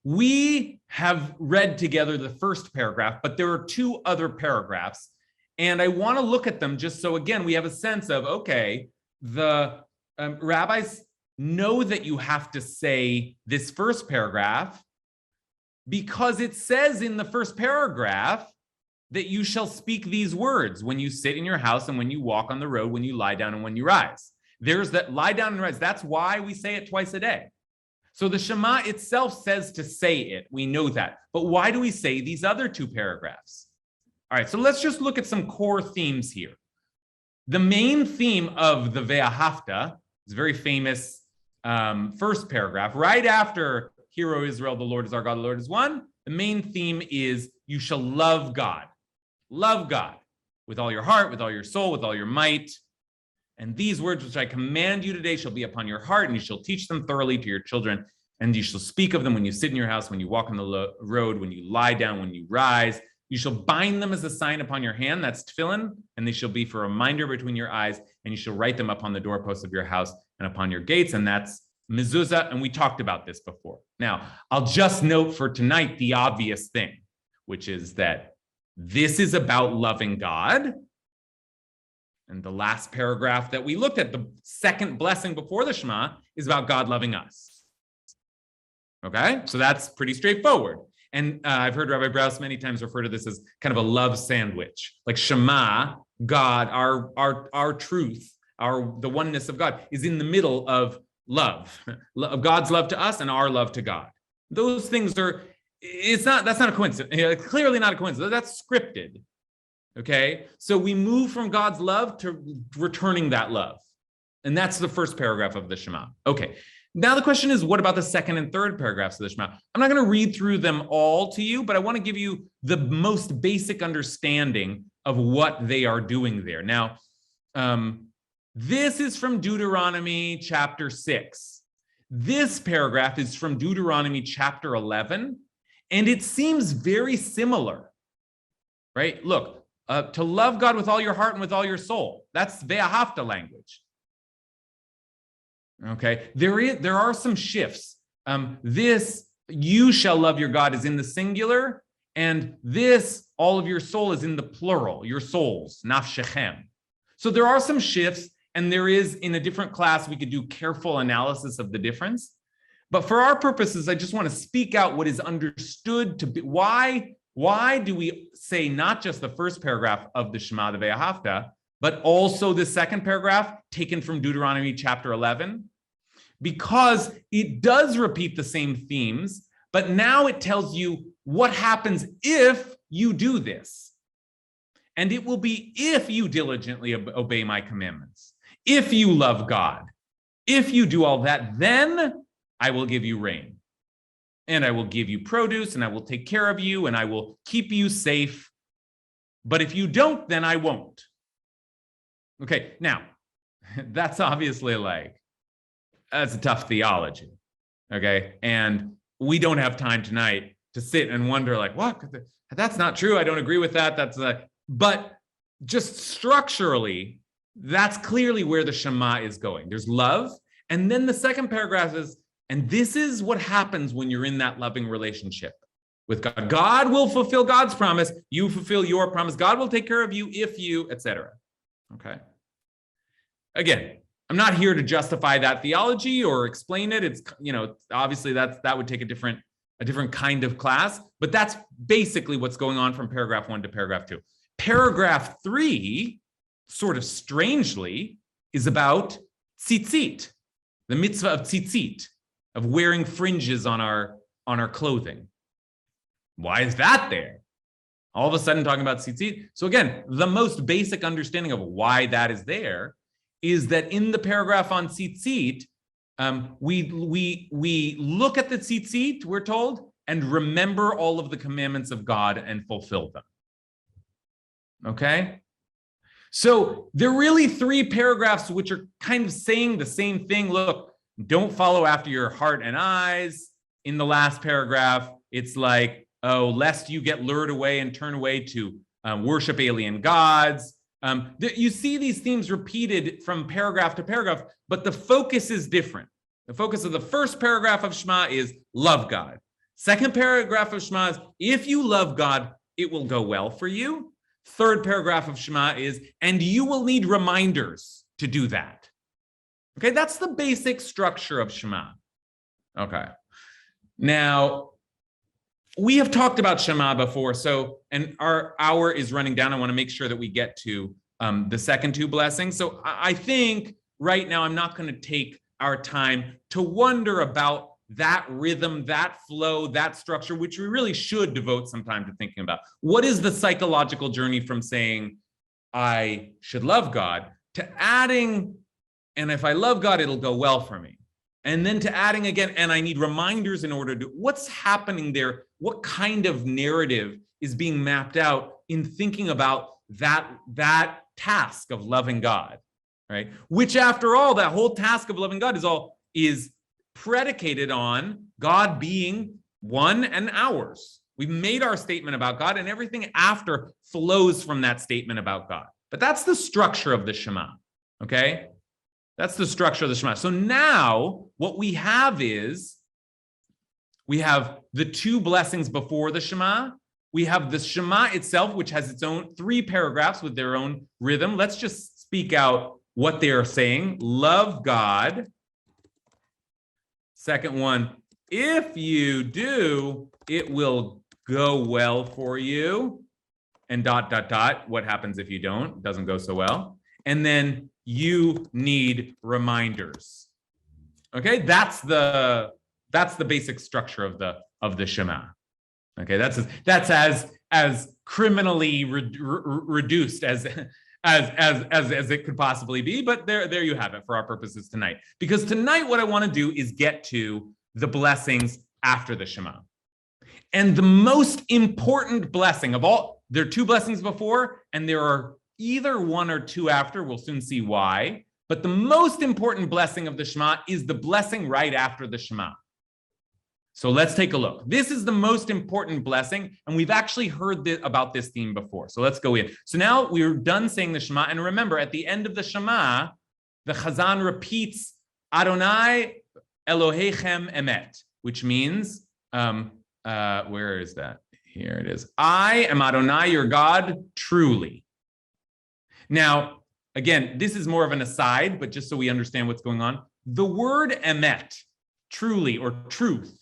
We have read together the first paragraph, but there are two other paragraphs, and I want to look at them just so, again, we have a sense of, okay, the rabbis know that you have to say this first paragraph because it says in the first paragraph that you shall speak these words when you sit in your house and when you walk on the road, when you lie down and when you rise. There's that lie down and rise. That's why we say it twice a day. So the Shema itself says to say it. We know that. But why do we say these other two paragraphs? All right, so let's just look at some core themes here. The main theme of the Ve'ahavta is a very famous first paragraph. Right after, Hear, O Israel, the Lord is our God, the Lord is one. The main theme is you shall love God. Love God with all your heart, with all your soul, with all your might. And these words which I command you today shall be upon your heart, and you shall teach them thoroughly to your children. And you shall speak of them when you sit in your house, when you walk on the road, when you lie down, when you rise. You shall bind them as a sign upon your hand, that's tefillin, and they shall be for a reminder between your eyes, and you shall write them upon the doorposts of your house and upon your gates, and that's mezuzah, and we talked about this before. Now, I'll just note for tonight the obvious thing, which is that this is about loving God. And the last paragraph that we looked at, the second blessing before the Shema, is about God loving us. Okay, so that's pretty straightforward. And I've heard Rabbi Brous many times refer to this as kind of a love sandwich. Like Shema, God, our truth, the oneness of God is in the middle of love, of God's love to us and our love to God. Those things that's not a coincidence. Clearly not a coincidence. That's scripted. Okay, so we move from God's love to returning that love. And that's the first paragraph of the Shema. Okay, now the question is, what about the second and third paragraphs of the Shema? I'm not going to read through them all to you, but I want to give you the most basic understanding of what they are doing there. Now, this is from Deuteronomy chapter 6. This paragraph is from Deuteronomy chapter 11, and it seems very similar, right? Look, to love God with all your heart and with all your soul. That's Ve'ahavta language. Okay, there are some shifts. This, you shall love your God, is in the singular, and this, all of your soul, is in the plural, your souls, nafshechem. So there are some shifts, and there is, in a different class, we could do careful analysis of the difference. But for our purposes, I just want to speak out what is understood to be, why do we say not just the first paragraph of the Shema, the Ve'ahavta, but also the second paragraph taken from Deuteronomy chapter 11? Because it does repeat the same themes, but now it tells you what happens if you do this. And it will be if you diligently obey my commandments, if you love God, if you do all that, then I will give you rain. And I will give you produce, and I will take care of you, and I will keep you safe. But if you don't, then I won't. Okay, now, that's obviously that's a tough theology, okay? And we don't have time tonight to sit and wonder, what? That's not true. I don't agree with that. But just structurally, that's clearly where the Shema is going. There's love. And then the second paragraph is, and this is what happens when you're in that loving relationship with God. God will fulfill God's promise. You fulfill your promise. God will take care of you if you, etc. Okay. Again, I'm not here to justify that theology or explain it. It's, obviously that would take a different kind of class, but that's basically what's going on from paragraph 1 to paragraph 2. paragraph 3, sort of strangely, is about tzitzit, the mitzvah of tzitzit, of wearing fringes on our clothing. Why is that there? All of a sudden talking about tzitzit. So again, the most basic understanding of why that is there is that in the paragraph on tzitzit, we look at the tzitzit, we're told, and remember all of the commandments of God and fulfill them. Okay? So there are really 3 paragraphs which are kind of saying the same thing. Look, don't follow after your heart and eyes. In the last paragraph, it's like, oh, lest you get lured away and turn away to worship alien gods. You see these themes repeated from paragraph to paragraph, but the focus is different. The focus of the first paragraph of Shema is love God. Second paragraph of Shema is, if you love God, it will go well for you. Third paragraph of Shema is, and you will need reminders to do that. Okay, that's the basic structure of Shema. Okay. Now, we have talked about Shema before, and our hour is running down. I want to make sure that we get to the second 2 blessings. So I think right now I'm not going to take our time to wonder about that rhythm, that flow, that structure, which we really should devote some time to thinking about. What is the psychological journey from saying, I should love God, to adding, and if I love God, it'll go well for me. And then to adding again, and I need reminders in order to, what's happening there? What kind of narrative is being mapped out in thinking about that task of loving God, right? Which after all, that whole task of loving God is predicated on God being one and ours. We've made our statement about God, and everything after flows from that statement about God. But that's the structure of the Shema, okay? That's the structure of the Shema. So now what we have is, we have the 2 blessings before the Shema. We have the Shema itself, which has its own 3 paragraphs with their own rhythm. Let's just speak out what they are saying. Love God. Second one, if you do, it will go well for you. And ... What happens if you don't? It doesn't go so well. And then you need reminders. Okay, that's the basic structure of the Shema. Okay, that's as criminally reduced as it could possibly be, but there you have it for our purposes tonight. Because tonight what I want to do is get to the blessings after the Shema. And the most important blessing of all, there are 2 blessings before, and there are either 1 or 2 after. We'll soon see why. But the most important blessing of the Shema is the blessing right after the Shema. So let's take a look. This is the most important blessing, and we've actually heard about this theme before. So let's go in. So now we're done saying the Shema, and remember, at the end of the Shema, the Chazan repeats Adonai Elohechem Emet, which means, where is that? Here it is. I am Adonai, your God, truly. Now, again, this is more of an aside, but just so we understand what's going on, the word emet, truly or truth,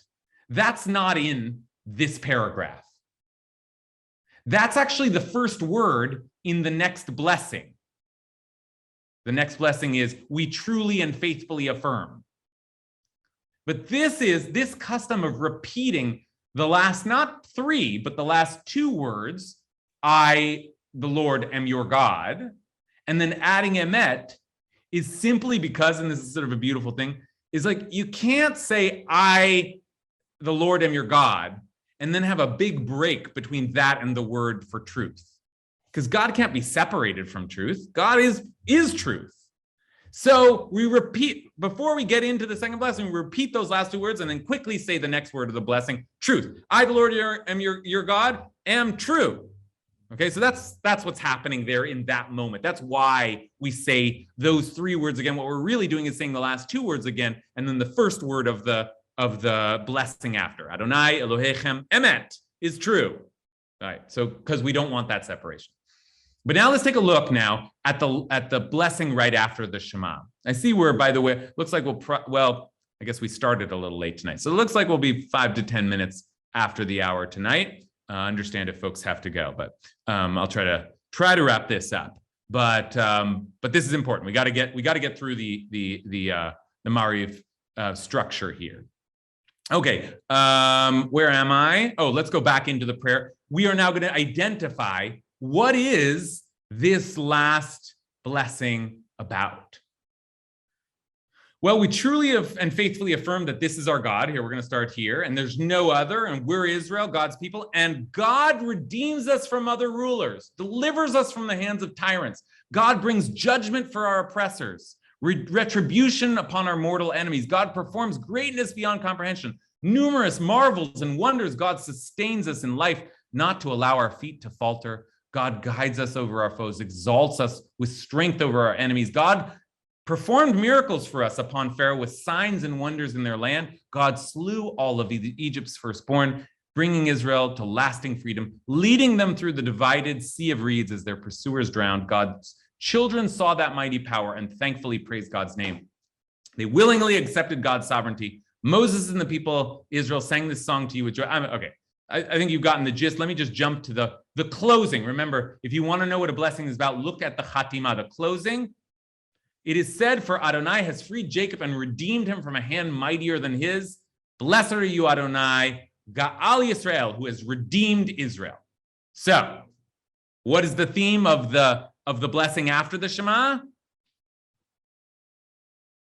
that's not in this paragraph. That's actually the first word in the next blessing. The next blessing is, we truly and faithfully affirm. But this custom of repeating the last, not 3, but the last 2 words, I, the Lord, am your God, and then adding emet, is simply because, and this is sort of a beautiful thing, is like, you can't say, I, the Lord, am your God, and then have a big break between that and the word for truth. Because God can't be separated from truth. God is truth. So we repeat, before we get into the second blessing, we repeat those last 2 words and then quickly say the next word of the blessing, truth. I, the Lord, am your God, am true. Okay, so that's what's happening there in that moment. That's why we say those 3 words again. What we're really doing is saying the last 2 words again, and then the first word of the blessing after. Adonai Elohechem Emet is true. All right, so because we don't want that separation. But now let's take a look now at the blessing right after the Shema. I see where, by the way, looks like I guess we started a little late tonight. So it looks like we'll be 5 to 10 minutes after the hour tonight. Understand if folks have to go, but I'll try to try to wrap this up. But this is important. We got to get through the Mariv structure here. Okay, where am I? Oh, let's go back into the prayer. We are now going to identify what is this last blessing about. Well, we truly have and faithfully affirm that this is our God. Here, we're going to start here. And there's no other. And we're Israel, God's people. And God redeems us from other rulers, delivers us from the hands of tyrants. God brings judgment for our oppressors, retribution upon our mortal enemies. God performs greatness beyond comprehension. Numerous marvels and wonders. God sustains us in life, not to allow our feet to falter. God guides us over our foes, exalts us with strength over our enemies. God performed miracles for us upon Pharaoh with signs and wonders in their land. God slew all of Egypt's firstborn, bringing Israel to lasting freedom, leading them through the divided sea of reeds as their pursuers drowned. God's children saw that mighty power and thankfully praised God's name. They willingly accepted God's sovereignty. Moses and the people Israel sang this song to you with joy. Okay, I think you've gotten the gist. Let me just jump to the closing. Remember, if you want to know what a blessing is about, look at the Chatima, the closing. It is said, for Adonai has freed Jacob and redeemed him from a hand mightier than his. Blessed are you, Adonai, Ga'al Yisrael, who has redeemed Israel. So, what is the theme of the blessing after the Shema?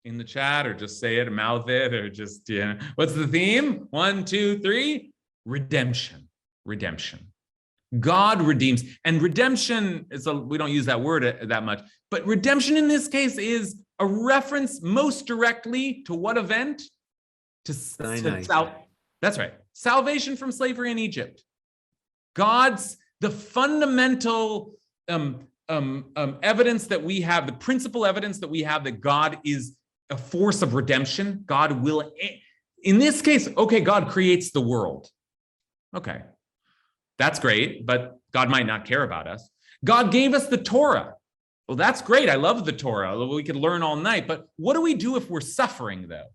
In the chat, or just say it, mouth it, or just, yeah. What's the theme? 1, 2, 3. Redemption. Redemption. God redeems, and redemption is we don't use that word that much, but redemption in this case is a reference most directly to what event? That's right. Salvation from slavery in Egypt. The fundamental evidence that we have, the principal evidence that we have that God is a force of redemption. God will, in this case, okay, God creates the world. Okay. That's great, but God might not care about us. God gave us the Torah. Well, that's great. I love the Torah. We could learn all night, but what do we do if we're suffering, though?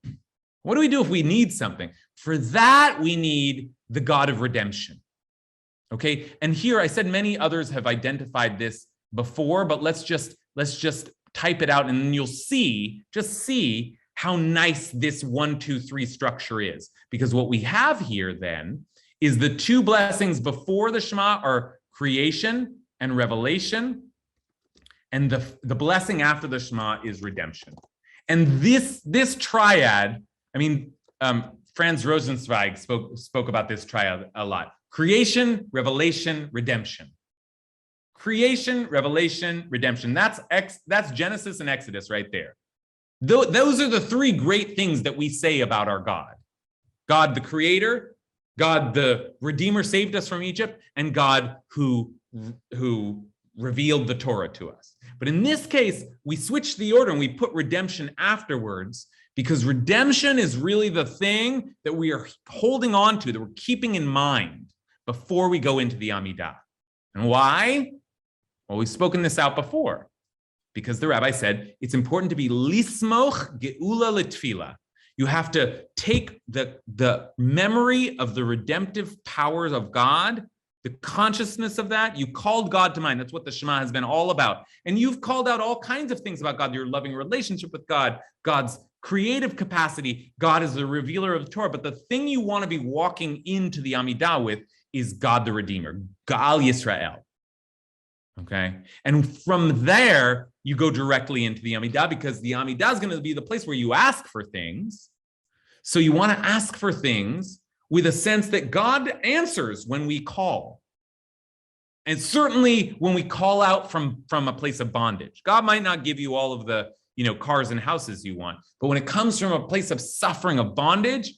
What do we do if we need something? For that, we need the God of redemption. Okay, and here I said many others have identified this before, but let's just type it out, and then you'll see how nice this 1, 2, 3 structure is. Because what we have here then is the two blessings before the Shema are creation and revelation, and the blessing after the Shema is redemption. And this triad, I mean, Franz Rosenzweig spoke about this triad a lot. Creation, revelation, redemption. Creation, revelation, redemption. That's Genesis and Exodus right there. Those are the three great things that we say about our God. God the Creator, God the Redeemer saved us from Egypt, and God who revealed the Torah to us. But in this case, we switch the order and we put redemption afterwards, because redemption is really the thing that we are holding on to, that we're keeping in mind before we go into the Amidah. And why? Well, we've spoken this out before, because the rabbi said it's important to be lismoch geula letfila. You have to take the memory of the redemptive powers of God, the consciousness of that. You called God to mind. That's what the Shema has been all about. And you've called out all kinds of things about God, your loving relationship with God, God's creative capacity. God is the revealer of the Torah. But the thing you want to be walking into the Amidah with is God the Redeemer, Ga'al Yisrael. Okay? And from there, you go directly into the Amidah, because the Amidah is going to be the place where you ask for things. So you want to ask for things with a sense that God answers when we call. And certainly when we call out from a place of bondage. God might not give you all of the cars and houses you want, but when it comes from a place of suffering, of bondage,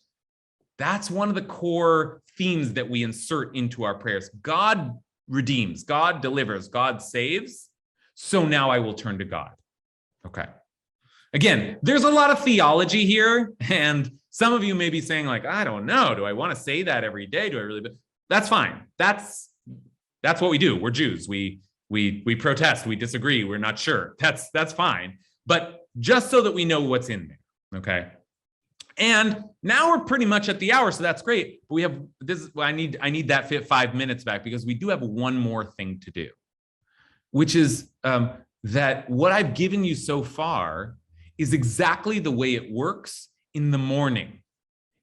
that's one of the core themes that we insert into our prayers. God redeems, God delivers, God saves. So now I will turn to God. Okay. Again, there's a lot of theology here, and some of you may be saying, like, I don't know, do I want to say that every day? Do I really? But that's fine. That's what we do. We're Jews. We protest. We disagree. We're not sure. That's fine. But just so that we know what's in there, okay? And now we're pretty much at the hour, so that's great. But we have this. I need that 5 minutes back, because we do have one more thing to do. which is that what I've given you so far is exactly the way it works in the morning.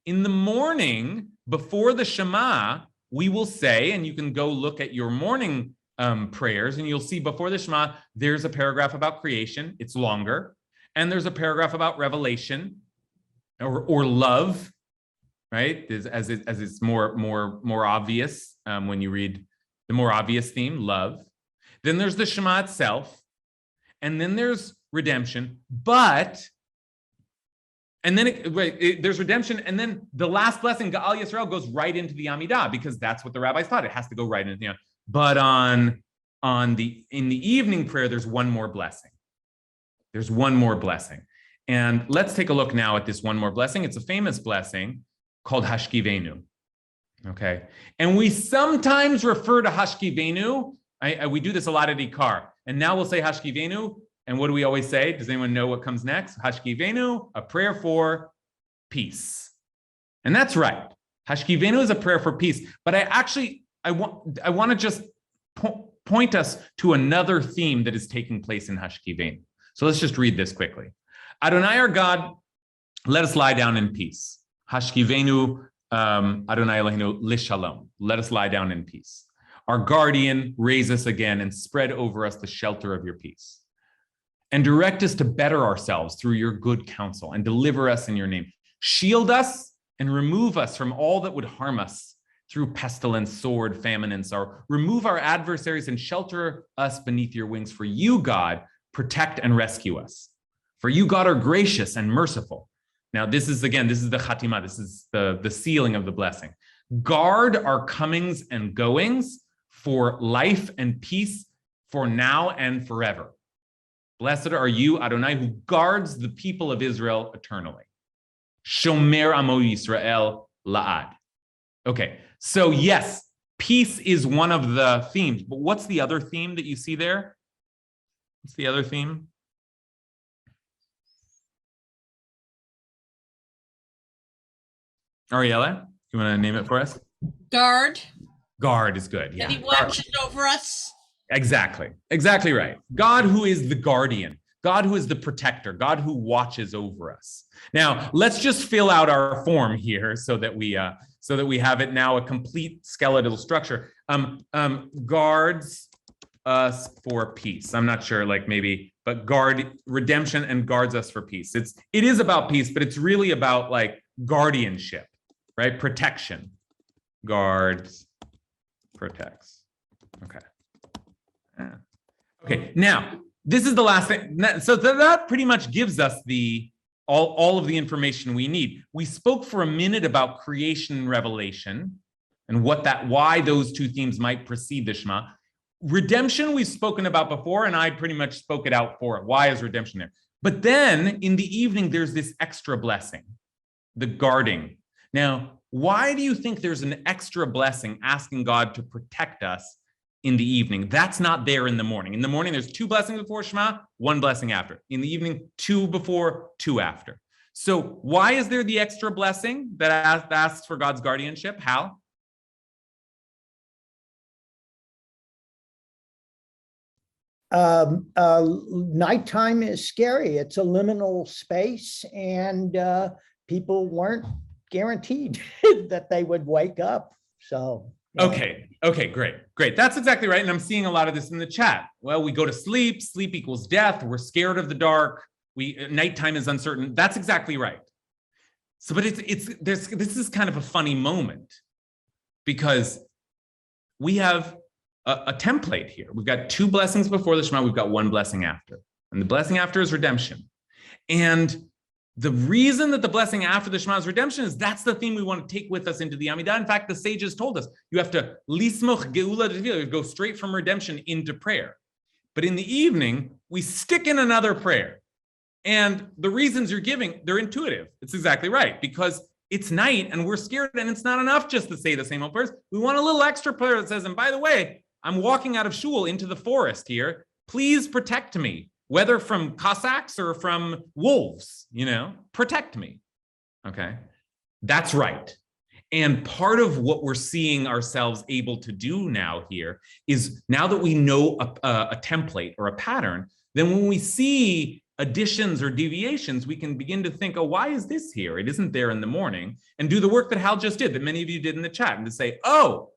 In the morning, before the Shema, we will say, and you can go look at your morning prayers, and you'll see before the Shema, there's a paragraph about creation. It's longer. And there's a paragraph about revelation or love, right? As it's more obvious when you read the more obvious theme, love. Then there's the Shema itself. And then there's redemption. And then there's redemption, and then the last blessing, Ga'al Yisrael, goes right into the Amidah, because that's what the rabbis taught. It has to go right into the Amidah. But in the evening prayer, there's one more blessing. There's one more blessing. And let's take a look now at this one more blessing. It's a famous blessing called Hashkivenu. Okay. And we sometimes refer to Hashkivenu. We do this a lot at Ikar. And now we'll say Hashkivenu. And what do we always say? Does anyone know what comes next? Hashkivenu, a prayer for peace. And that's right. Hashkivenu is a prayer for peace. But I want to just point us to another theme that is taking place in Hashkivenu. So let's just read this quickly. Adonai our God, let us lie down in peace. Hashkivenu Adonai Eloheinu lishalom. Let us lie down in peace. Our guardian, raise us again and spread over us the shelter of your peace. And direct us to better ourselves through your good counsel, and deliver us in your name. Shield us and remove us from all that would harm us through pestilence, sword, famine, and sorrow. Remove our adversaries and shelter us beneath your wings. For you, God, protect and rescue us. For you, God, are gracious and merciful. Now, this is the Chatima. This is the sealing of the blessing. Guard our comings and goings for life and peace, for now and forever. Blessed are you, Adonai, who guards the people of Israel eternally. Shomer Amo Yisrael la'ad. Okay, so yes, peace is one of the themes, but what's the other theme that you see there? What's the other theme? Ariella, you want to name it for us? Guard. Guard is good, yeah. And he watches over us. Exactly right. God who is the guardian, God who is the protector, God who watches over us. Now, let's just fill out our form here so that we have it now a complete skeletal structure. Guards us for peace. I'm not sure, but guard redemption and guards us for peace. It is about peace, but it's really about guardianship, right? Protection. Guards, protects. Okay. Okay, now this is the last thing. So that pretty much gives us all of the information we need. We spoke for a minute about creation and revelation and why those two themes might precede the Shema. Redemption we've spoken about before, and I pretty much spoke it out for it. Why is redemption there? But then in the evening, there's this extra blessing, the guarding. Now, why do you think there's an extra blessing asking God to protect us in the evening? That's not there in the morning. In the morning, there's 2 blessings before Shema, 1 blessing after. In the evening, 2 before, 2 after. So why is there the extra blessing that asks for God's guardianship? Hal? Nighttime is scary. It's a liminal space, and people weren't guaranteed that they would wake up. So Okay, great. That's exactly right. And I'm seeing a lot of this in the chat. Well, we go to sleep equals death. We're scared of the dark. Nighttime is uncertain. That's exactly right. So, but this is kind of a funny moment, because we have a template here. We've got 2 blessings before the Shema. We've got 1 blessing after, and the blessing after is redemption. And the reason that the blessing after the Shema is redemption is that's the theme we want to take with us into the Amidah. In fact, the sages told us you have to lismoch geula tefillah, you go straight from redemption into prayer. But in the evening, we stick in another prayer. And the reasons you're giving, they're intuitive. It's exactly right, because it's night and we're scared, and it's not enough just to say the same old prayers. We want a little extra prayer that says, and by the way, I'm walking out of shul into the forest here. Please protect me. Whether from Cossacks or from wolves, protect me. Okay, that's right. And part of what we're seeing ourselves able to do now here is, now that we know a template or a pattern, then when we see additions or deviations, we can begin to think, oh, why is this here? It isn't there in the morning, and do the work that Hal just did, that many of you did in the chat, and to say, oh,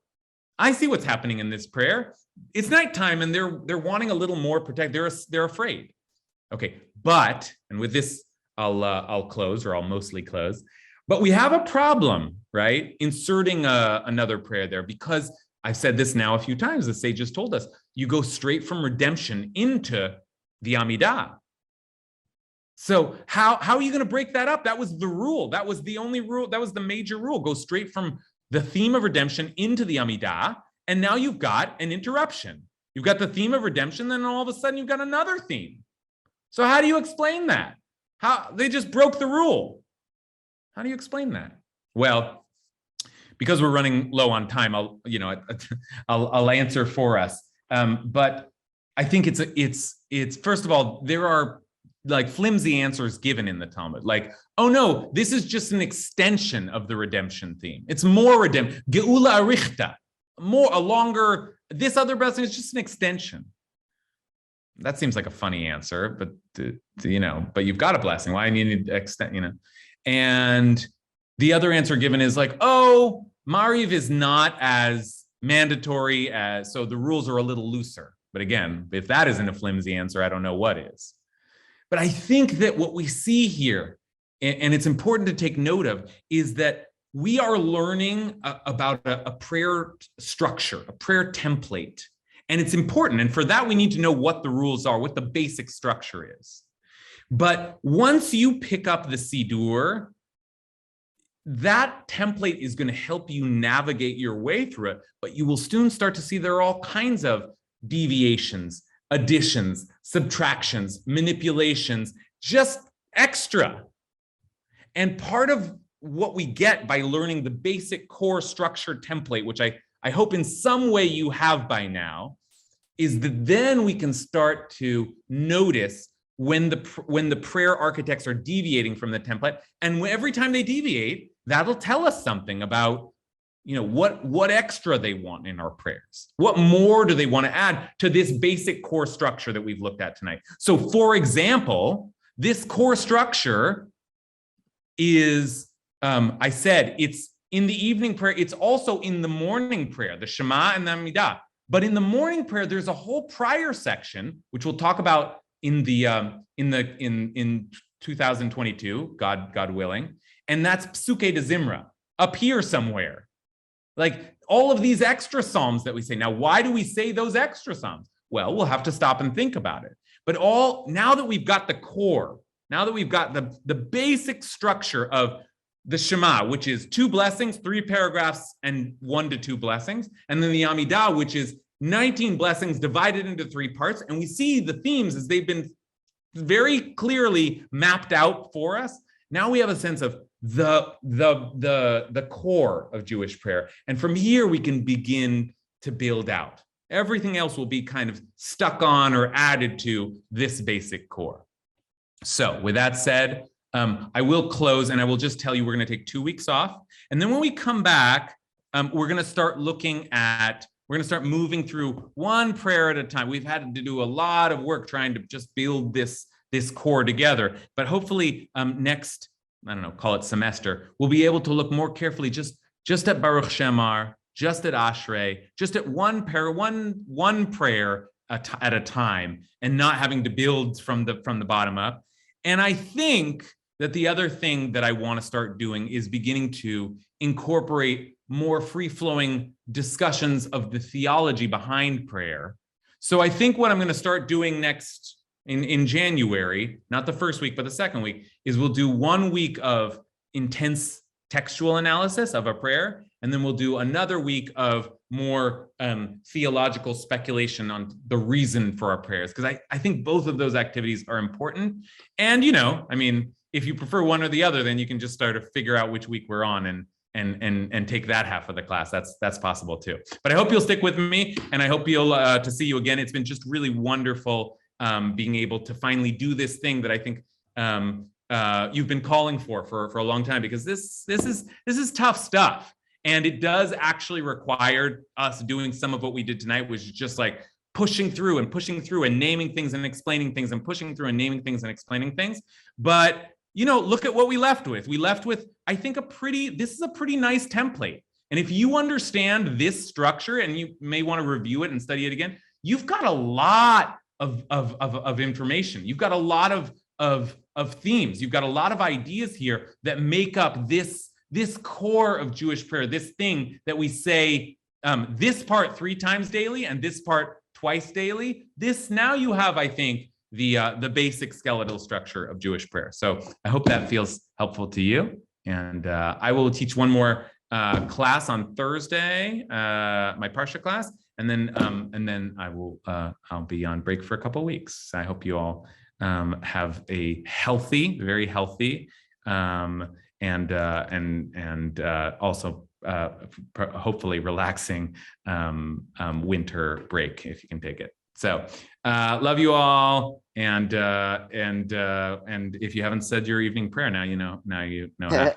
I see what's happening in this prayer. It's nighttime and they're wanting a little more protect. They're afraid. Okay, but, and with this, I'll close, or I'll mostly close. But we have a problem, right? Inserting another prayer there, because I've said this now a few times. The sages told us, you go straight from redemption into the Amidah. So how are you going to break that up? That was the rule. That was the only rule. That was the major rule. Go straight from the theme of redemption into the Amidah. And now you've got an interruption. You've got the theme of redemption, then all of a sudden you've got another theme. So how do you explain that? How they just broke the rule. How do you explain that? Well, because we're running low on time, I'll answer for us. But I think it's first of all, there are like flimsy answers given in the Talmud, like, oh no, this is just an extension of the redemption theme. It's more redemption, geula arichta, a longer. This other blessing is just an extension. That seems like a funny answer, but but you've got a blessing. Why do you need to extend? And the other answer given is like, oh, Mariv is not as mandatory as, so the rules are a little looser. But again, if that isn't a flimsy answer, I don't know what is. But I think that what we see here, and it's important to take note of, is that we are learning about a prayer structure, a prayer template. And it's important. And for that, we need to know what the rules are, what the basic structure is. But once you pick up the Siddur, that template is going to help you navigate your way through it. But you will soon start to see there are all kinds of deviations, additions, subtractions, manipulations, just extra. And part of what we get by learning the basic core structure template, which I hope in some way you have by now, is that then we can start to notice when the prayer architects are deviating from the template. And every time they deviate, that'll tell us something about what extra they want in our prayers. What more do they want to add to this basic core structure that we've looked at tonight? So for example, this core structure is, I said, it's in the evening prayer. It's also in the morning prayer, the Shema and the Amidah. But in the morning prayer, there's a whole prior section, which we'll talk about in 2022, God willing. And that's Psuke de Zimra, up here somewhere. Like all of these extra psalms that we say. Now, why do we say those extra psalms? Well, we'll have to stop and think about it. But now that we've got the core, now that we've got the basic structure of the Shema, which is 2 blessings, 3 paragraphs, and 1 to 2 blessings, and then the Amidah, which is 19 blessings divided into 3 parts, and we see the themes as they've been very clearly mapped out for us. Now we have a sense of the core of Jewish prayer, and from here we can begin to build out. Everything else will be kind of stuck on or added to this basic core. So with that said, I will close, and I will just tell you we're going to take 2 weeks off, and then when we come back, we're going to start moving through one prayer at a time. We've had to do a lot of work trying to just build this core together, but hopefully next, I don't know, call it semester, we'll be able to look more carefully just at Baruch Shemar, just at Ashrei, just at one prayer at a time, and not having to build from the bottom up. And I think that the other thing that I want to start doing is beginning to incorporate more free-flowing discussions of the theology behind prayer. So I think what I'm going to start doing next in January, not the first week, but the second week, is we'll do 1 week of intense textual analysis of a prayer, and then we'll do another week of more theological speculation on the reason for our prayers, because I think both of those activities are important. And, if you prefer one or the other, then you can just start to figure out which week we're on and take that half of the class. That's possible too. But I hope you'll stick with me, and I hope you'll to see you again. It's been just really wonderful being able to finally do this thing that I think you've been calling for a long time, because this is tough stuff. And it does actually require us doing some of what we did tonight, which is just like pushing through and naming things and explaining things and pushing through and naming things and explaining things. But, you know, look at what we left with. We left with, I think, this is a pretty nice template. And if you understand this structure, and you may want to review it and study it again, you've got a lot of information. You've got a lot of themes. You've got a lot of ideas here that make up this core of Jewish prayer, this thing that we say, this part 3 times daily and this part twice daily. Now you have, I think, the basic skeletal structure of Jewish prayer. So I hope that feels helpful to you. And I will teach one more class on Thursday, my Parsha class, and then I'll be on break for a couple of weeks. I hope you all have a healthy, very healthy, and also hopefully relaxing winter break if you can take it. So love you all, and if you haven't said your evening prayer, now you know how.